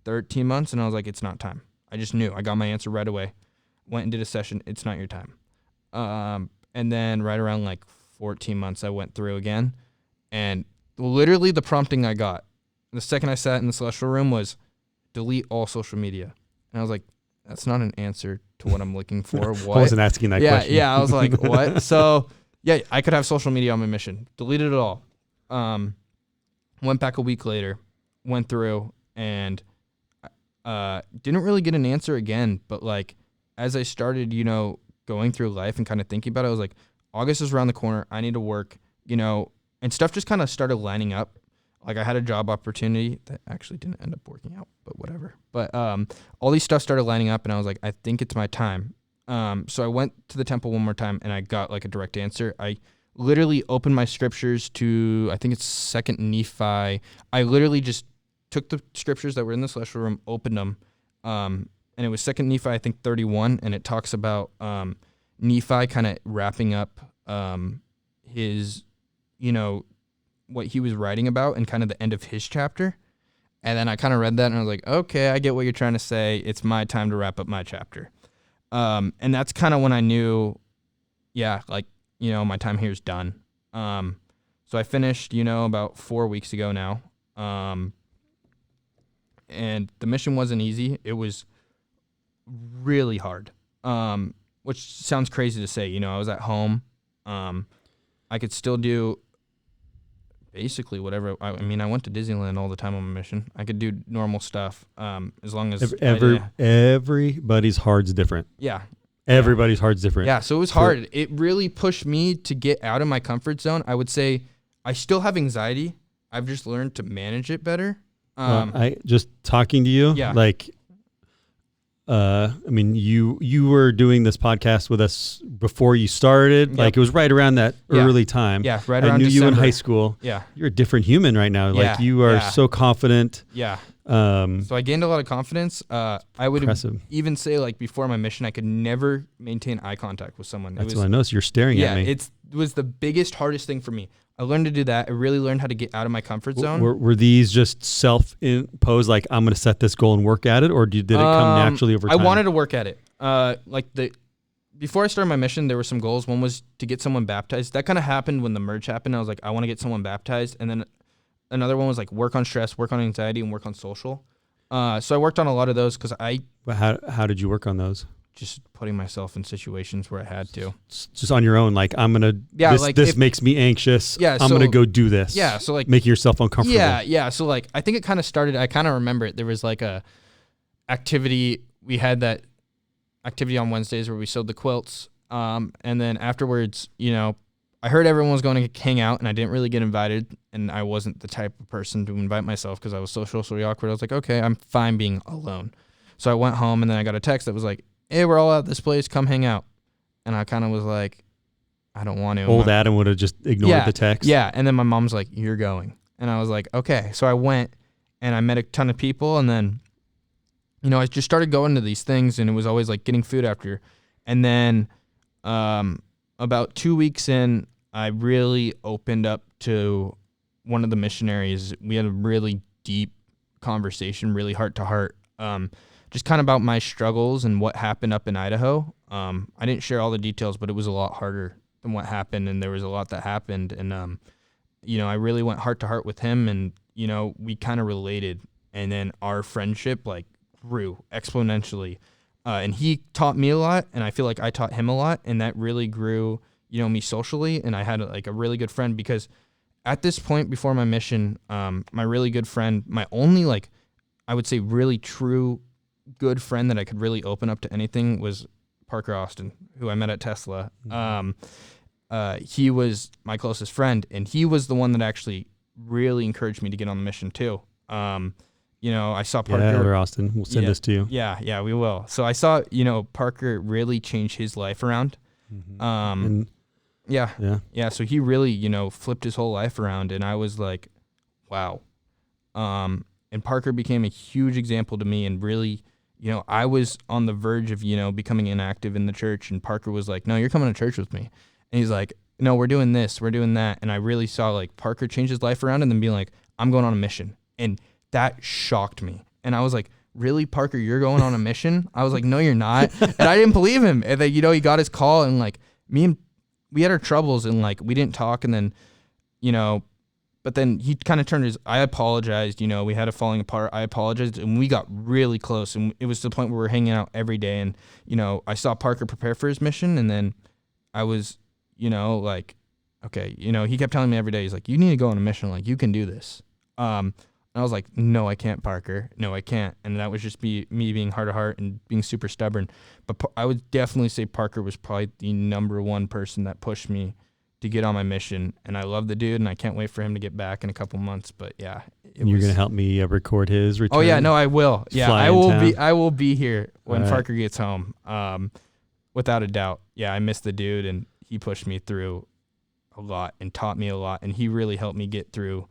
13 months and I was like, it's not time. I just knew. I got my answer right away. Went and did a session. It's not your time. And then right around like 14 months, I went through again. And literally the prompting I got, the second I sat in the celestial room was delete all social media. And I was like, that's not an answer to what I'm looking for. What? I wasn't asking that question. Yeah, I was like, what? So, yeah, I could have social media on my mission. Deleted it all. Went back a week later, went through, and didn't really get an answer again. But, like, as I started, going through life and kind of thinking about it, I was like, August is around the corner. I need to work, and stuff just kind of started lining up. Like I had a job opportunity that actually didn't end up working out, but whatever. But all these stuff started lining up and I was like, I think it's my time. So I went to the temple one more time and I got like a direct answer. I literally opened my scriptures to, I think it's 2nd Nephi. I literally just took the scriptures that were in the celestial room, opened them. And it was 2nd Nephi, I think 31. And it talks about Nephi kind of wrapping up his, what he was writing about and kind of the end of his chapter. And then I kind of read that and I was like, okay, I get what you're trying to say. It's my time to wrap up my chapter. And that's kind of when I knew, my time here is done. So I finished, about 4 weeks ago now. And the mission wasn't easy. It was really hard, which sounds crazy to say. I was at home. I could still do basically whatever. I went to Disneyland all the time on my mission. I could do normal stuff as long as everybody's heart's different. Yeah. Everybody's heart's different. Yeah, so it was hard. It really pushed me to get out of my comfort zone. I would say I still have anxiety. I've just learned to manage it better. I just talking to you, you were doing this podcast with us before you started. Yep. Like it was right around that early time. Yeah, right around I knew December. you in high school. Yeah. You're a different human right now. Like you are so confident. Yeah. So I gained a lot of confidence. I would even say like before my mission, I could never maintain eye contact with someone. That's what I noticed. You're staring at me. It was the biggest, hardest thing for me. I learned to do that. I really learned how to get out of my comfort zone. Were these just self-imposed, like I'm going to set this goal and work at it, or did it come naturally over time? I wanted to work at it. Before I started my mission, there were some goals. One was to get someone baptized. That kind of happened when the merge happened. I was like, I want to get someone baptized. And then another one was like work on stress, work on anxiety, and work on social. So I worked on a lot of those because How did you work on those? Just putting myself in situations where I had to. Just on your own, like I'm gonna. This makes me anxious. Yeah, I'm gonna go do this. Yeah, so like making yourself uncomfortable. Yeah. So like I think it kind of started. I kind of remember it. There was like a activity. We had that activity on Wednesdays where we sewed the quilts. And then afterwards, I heard everyone was going to hang out, and I didn't really get invited. And I wasn't the type of person to invite myself because I was so socially awkward. I was like, okay, I'm fine being alone. So I went home, and then I got a text that was like, hey, we're all at this place, come hang out. And I kind of was like, I don't want to. Old Adam would have just ignored the text. Yeah, and then my mom's like, you're going. And I was like, okay. So I went, and I met a ton of people, and then, I just started going to these things, and it was always like getting food after. And then about 2 weeks in, I really opened up to one of the missionaries. We had a really deep conversation, really heart to heart. Just kind of about my struggles and what happened up in Idaho. I didn't share all the details, but it was a lot harder than what happened, and there was a lot that happened. And, I really went heart to heart with him, and, we kind of related. And then our friendship, grew exponentially. And he taught me a lot, and I feel like I taught him a lot, and that really grew, me socially. And I had, a really good friend because at this point before my mission, my really good friend, my only, I would say really true good friend that I could really open up to anything was Parker Austin, who I met at Tesla. He was my closest friend, and he was the one that actually really encouraged me to get on the mission too. I saw Parker. Yeah, Elder Austin, we'll send this to you. Yeah, we will. So I saw, Parker really change his life around. So he really, flipped his whole life around, and I was like, wow. And Parker became a huge example to me, and really, I was on the verge of, becoming inactive in the church, and Parker was like, no, you're coming to church with me. And he's like, no, we're doing this, we're doing that. And I really saw like Parker change his life around and then being like, I'm going on a mission. And that shocked me. And I was like, really, Parker, you're going on a mission? I was like, no, you're not. And I didn't believe him. And then, he got his call, and like we had our troubles, and like we didn't talk. And then, but then he kind of turned I apologized, we had a falling apart. I apologized, and we got really close. And it was to the point where we were hanging out every day. And, I saw Parker prepare for his mission. And then I was, like, okay, he kept telling me every day, he's like, you need to go on a mission. Like, you can do this. And I was like, no, I can't, Parker. No, I can't. And that was just me being heart to heart and being super stubborn. But I would definitely say Parker was probably the number one person that pushed me to get on my mission. And I love the dude, and I can't wait for him to get back in a couple months. But yeah, you're going to help me record his return. Oh yeah, no, I will. Yeah, I will be here when Parker gets home. Without a doubt. Yeah, I miss the dude, and he pushed me through a lot and taught me a lot, and he really helped me get through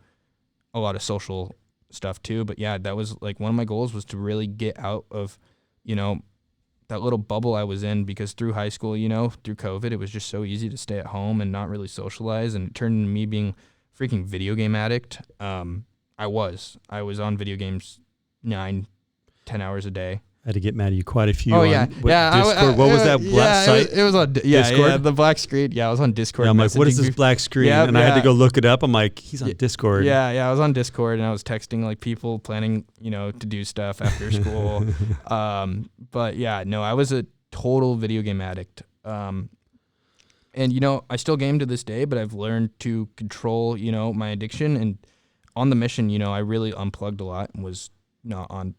a lot of social stuff too. But yeah, that was like one of my goals, was to really get out of, that little bubble I was in, because through high school, through COVID, it was just so easy to stay at home and not really socialize, and it turned into me being a freaking video game addict. I was on video games 9-10 hours a day. I had to get mad at you quite a few. Oh, yeah. Discord. What was that black site? It was on Discord. Yeah, the black screen. Yeah, I was on Discord. Yeah, I'm like, what is this black screen? I had to go look it up. I'm like, he's on Discord. Yeah, I was on Discord, and I was texting like people planning, to do stuff after school. But yeah, no, I was a total video game addict. And, I still game to this day, but I've learned to control, my addiction. And on the mission, I really unplugged a lot and was not on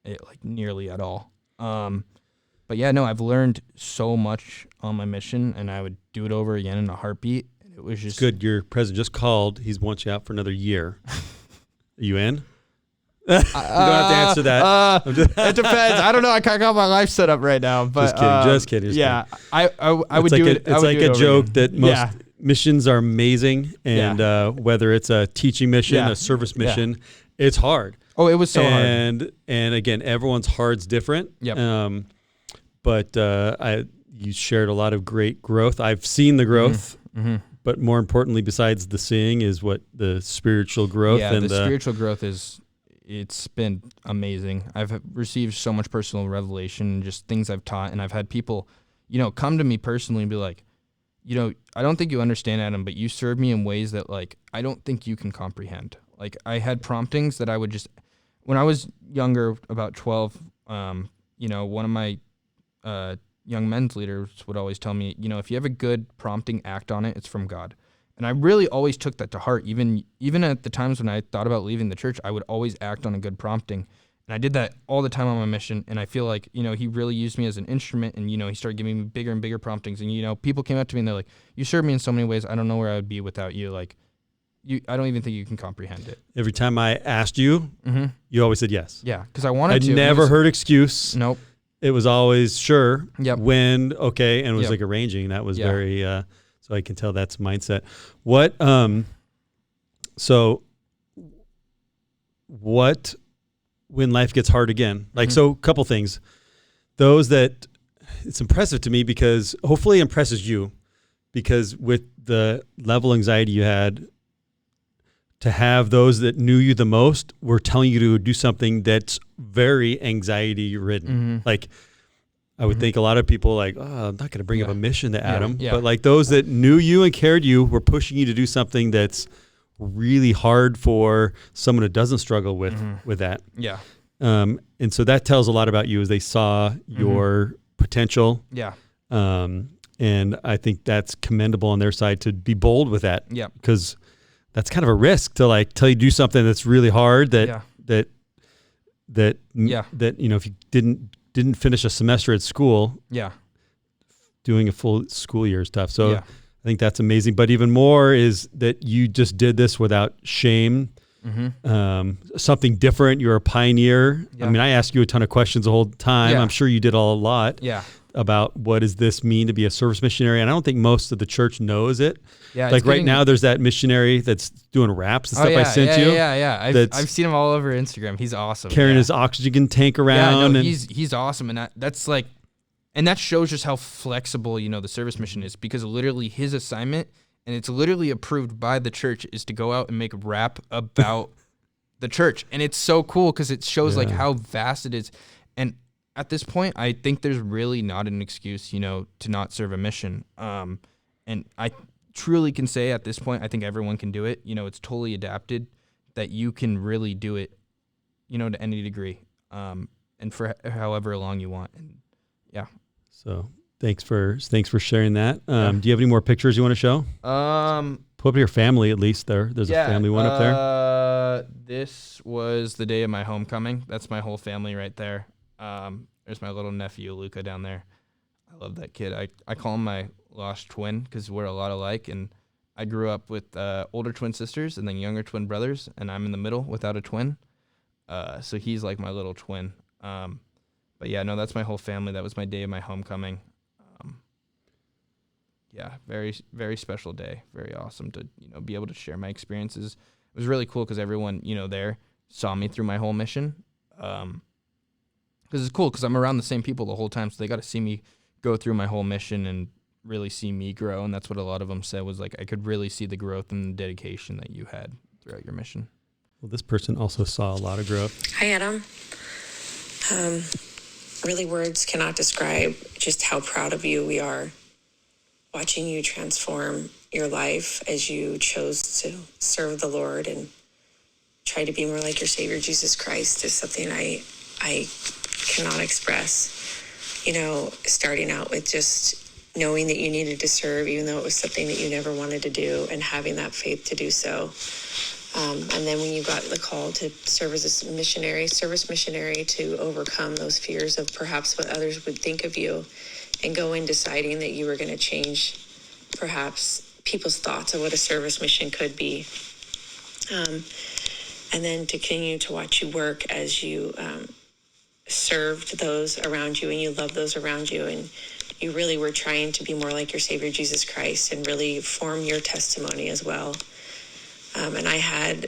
it like nearly at all. But yeah, no, I've learned so much on my mission, and I would do it over again in a heartbeat. It was just good. Your president just called. He wants you out for another year. Are you in? You don't have to answer that. It depends. I don't know. I can't got my life set up right now. But just kidding. Yeah, I would do it. It's like a joke that most missions are amazing, and whether it's a teaching mission, a service mission, it's hard. Oh, it was so hard. And again, everyone's heart's different. Yep. But you shared a lot of great growth. I've seen the growth, but more importantly, besides the seeing, is what the spiritual growth. Yeah, and the spiritual growth it's been amazing. I've received so much personal revelation and just things I've taught, and I've had people, come to me personally and be like, I don't think you understand, Adam, but you serve me in ways that like I don't think you can comprehend. Like I had promptings that I would just. When I was younger, about 12, one of my young men's leaders would always tell me, if you have a good prompting, act on it, it's from God. And I really always took that to heart. Even at the times when I thought about leaving the church, I would always act on a good prompting. And I did that all the time on my mission. And I feel like, he really used me as an instrument, and, he started giving me bigger and bigger promptings. And, people came up to me and they're like, you served me in so many ways. I don't know where I would be without you. Like, I don't even think you can comprehend it. Every time I asked you, you always said yes. Yeah, because I wanted to. I never heard excuse. Nope. It was always sure. Yep. When, okay, and it was like arranging. That was very, so I can tell that's mindset. What when life gets hard again? Like, so a couple things. Those that, it's impressive to me because hopefully it impresses you, because with the level of anxiety you had, to have those that knew you the most were telling you to do something that's very anxiety ridden. Like, I would think a lot of people like, oh, I'm not going to bring up a mission to Adam. But like those that knew you and cared you were pushing you to do something that's really hard for someone who doesn't struggle with that. Yeah. And so that tells a lot about you, as they saw your potential. Yeah. And I think that's commendable on their side to be bold with that. Yeah. Because that's kind of a risk to like tell you to do something that's really hard that that Yeah. that if you didn't finish a semester at school, Yeah. doing a full school year is tough. So Yeah. I think that's amazing. But even more is that you just did this without shame. Something different. You're a pioneer. Yeah. I mean, I asked you a ton of questions the whole time. Yeah. I'm sure you did a lot. Yeah. About what does this mean to be a service missionary, and I don't think most of the church knows it. Yeah, like right now, there's that missionary that's doing raps and stuff. I sent you. Yeah. I've seen him all over Instagram. He's awesome. Carrying his oxygen tank around. Yeah, no, and he's awesome, and that's like, and that shows just how flexible the service mission is, because literally his assignment, and it's literally approved by the church, is to go out and make rap about the church, and it's so cool because it shows like how vast it is. And at this point, I think there's really not an excuse, to not serve a mission. And I truly can say at this point, I think everyone can do it. It's totally adapted, that you can really do it, to any degree, and for however long you want. And yeah. So thanks for sharing that. Do you have any more pictures you want to show? Put up your family at least there. There's a family one up there. This was the day of my homecoming. That's my whole family right there. There's my little nephew, Luca, down there. I love that kid. I call him my lost twin because we're a lot alike. And I grew up with older twin sisters and then younger twin brothers, and I'm in the middle without a twin. So he's like my little twin. But yeah, no, that's my whole family. That was my day of my homecoming. Yeah, very, very special day. Very awesome to, be able to share my experiences. It was really cool because everyone, there saw me through my whole mission. Because it's cool because I'm around the same people the whole time, so they got to see me go through my whole mission and really see me grow. And that's what a lot of them said, was like, I could really see the growth and the dedication that you had throughout your mission. Well, this person also saw a lot of growth. Hi, Adam. Really, words cannot describe just how proud of you we are, watching you transform your life as you chose to serve the Lord and try to be more like your Savior, Jesus Christ, is something I cannot express. Starting out with just knowing that you needed to serve, even though it was something that you never wanted to do, and having that faith to do so. And then when you got the call to serve as a service missionary, to overcome those fears of perhaps what others would think of you, and going deciding that you were going to change perhaps people's thoughts of what a service mission could be. And then to continue to watch you work as you served those around you and you loved those around you, and you really were trying to be more like your Savior, Jesus Christ, and really form your testimony as well. And I had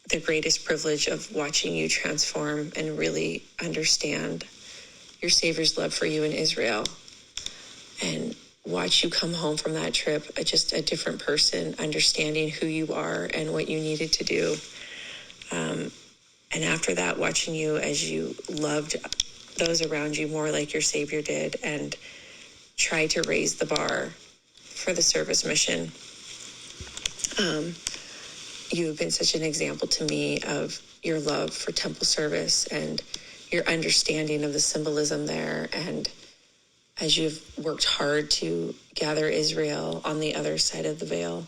the greatest privilege of watching you transform and really understand your Savior's love for you in Israel, and watch you come home from that trip just a different person, understanding who you are and what you needed to do. And after that, watching you as you loved those around you more like your Savior did, and try to raise the bar for the service mission. You've been such an example to me of your love for temple service and your understanding of the symbolism there. And as you've worked hard to gather Israel on the other side of the veil,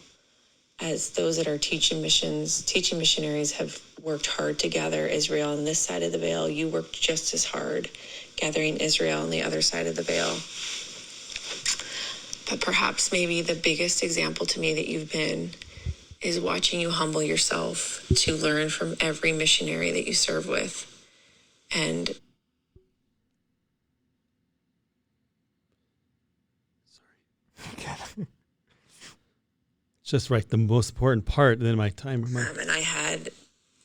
as those that are teaching missionaries have worked hard to gather Israel on this side of the veil, you worked just as hard gathering Israel on the other side of the veil. But perhaps maybe the biggest example to me that you've been is watching you humble yourself to learn from every missionary that you serve with. And It's just right, the most important part. And then my timer. and I had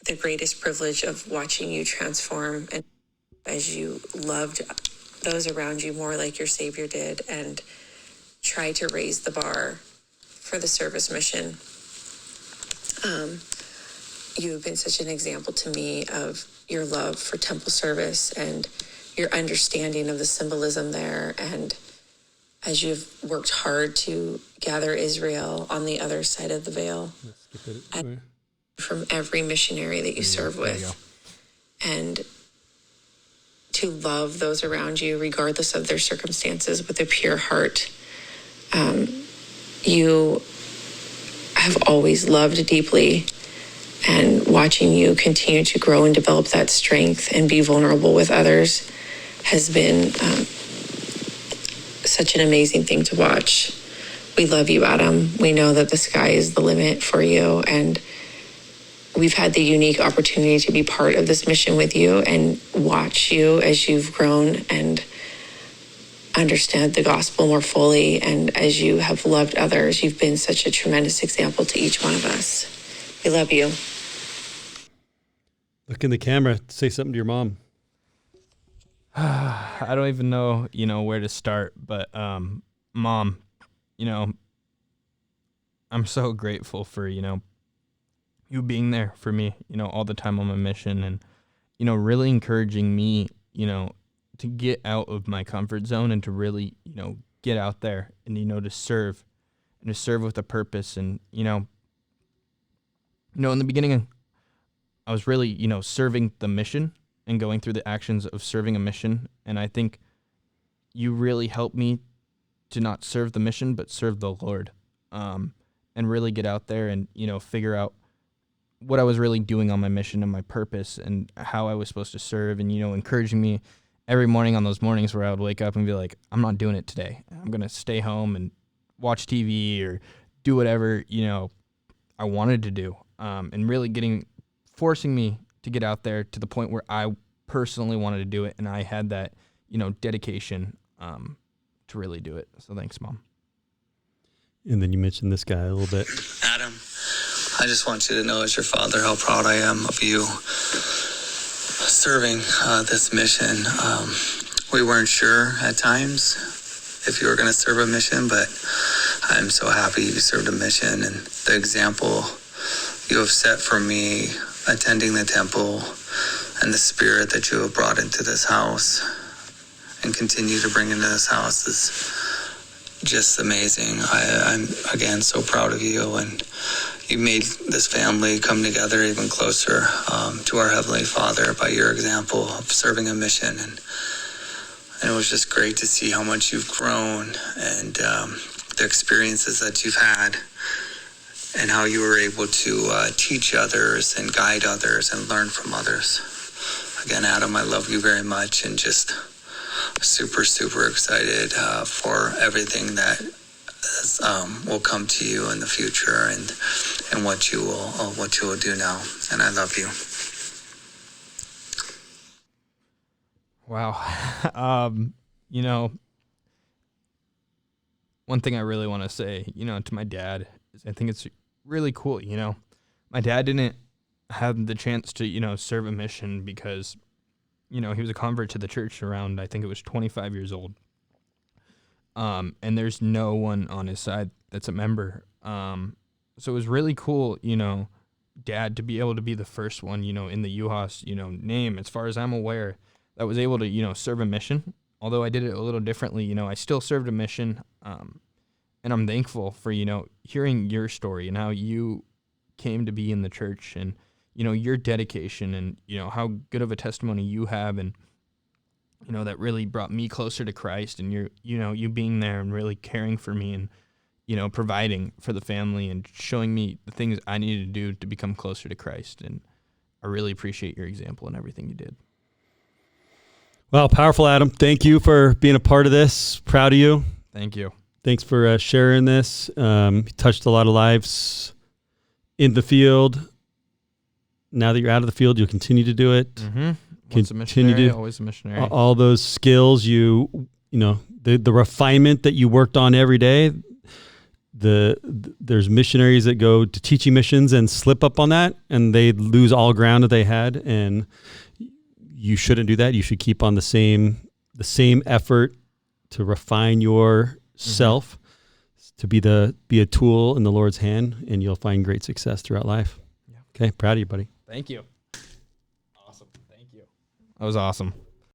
the greatest privilege of watching you transform, and as you loved those around you more like your Savior did, and try to raise the bar for the service mission. You've been such an example to me of your love for temple service and your understanding of the symbolism there. And as you've worked hard to gather Israel on the other side of the veil, from every missionary that you serve with, and to love those around you regardless of their circumstances with a pure heart. You have always loved deeply And watching you continue to grow and develop that strength and be vulnerable with others has been such an amazing thing to watch. We love you, Adam. We know that the sky is the limit for you, and we've had the unique opportunity to be part of this mission with you and watch you as you've grown and understand the gospel more fully. And as you have loved others, you've been such a tremendous example to each one of us. We love you. Look in the camera. Say something to your mom. I don't even know, where to start, but Mom, I'm so grateful for, you being there for me, all the time on my mission, and, really encouraging me, to get out of my comfort zone and to really, get out there and, to serve with a purpose. And, in the beginning, I was really, serving the mission and going through the actions of serving a mission. And I think you really helped me to not serve the mission, but serve the Lord, and really get out there and, figure out what I was really doing on my mission and my purpose and how I was supposed to serve, and, encouraging me every morning on those mornings where I would wake up and be like, I'm not doing it today. I'm going to stay home and watch TV or do whatever, I wanted to do, and really forcing me to get out there to the point where I personally wanted to do it. And I had that, dedication, to really do it. So thanks, Mom. And then you mentioned this guy a little bit. Adam, I just want you to know as your father how proud I am of you serving this mission. We weren't sure at times if you were going to serve a mission, but I'm so happy you served a mission, and the example you have set for me attending the temple and the spirit that you have brought into this house and continue to bring into this house is just amazing. I'm again so proud of you, and you made this family come together even closer to our Heavenly Father by your example of serving a mission. And it was just great to see how much you've grown and the experiences that you've had, and how you were able to teach others and guide others and learn from others. Again, Adam, I love you very much, and just super, super excited for everything that will come to you in the future, and what you will do now. And I love you. Wow. One thing I really want to say, to my dad is I think it's really cool. My dad didn't have the chance to, serve a mission because, he was a convert to the church around, I think it was 25 years old. And there's no one on his side that's a member. So it was really cool, Dad, to be able to be the first one, in the Yuhas, name, as far as I'm aware, that was able to, serve a mission. Although I did it a little differently, I still served a mission. And I'm thankful for, hearing your story and how you came to be in the church, and, your dedication, and, how good of a testimony you have, and, that really brought me closer to Christ, and you being there and really caring for me, and, providing for the family and showing me the things I needed to do to become closer to Christ. And I really appreciate your example and everything you did. Well, powerful, Adam. Thank you for being a part of this. Proud of you. Thank you. Thanks for sharing this. You touched a lot of lives in the field. Now that you're out of the field, you'll continue to do it. Mm-hmm. Once a missionary, always a missionary. All those skills the refinement that you worked on every day. There's missionaries that go to teaching missions and slip up on that, and they lose all ground that they had. And you shouldn't do that. You should keep on the same effort to refine yourself, to be a tool in the Lord's hand, and you'll find great success throughout life. Yeah. Okay, proud of you, buddy. Thank you. Awesome. Thank you. That was awesome.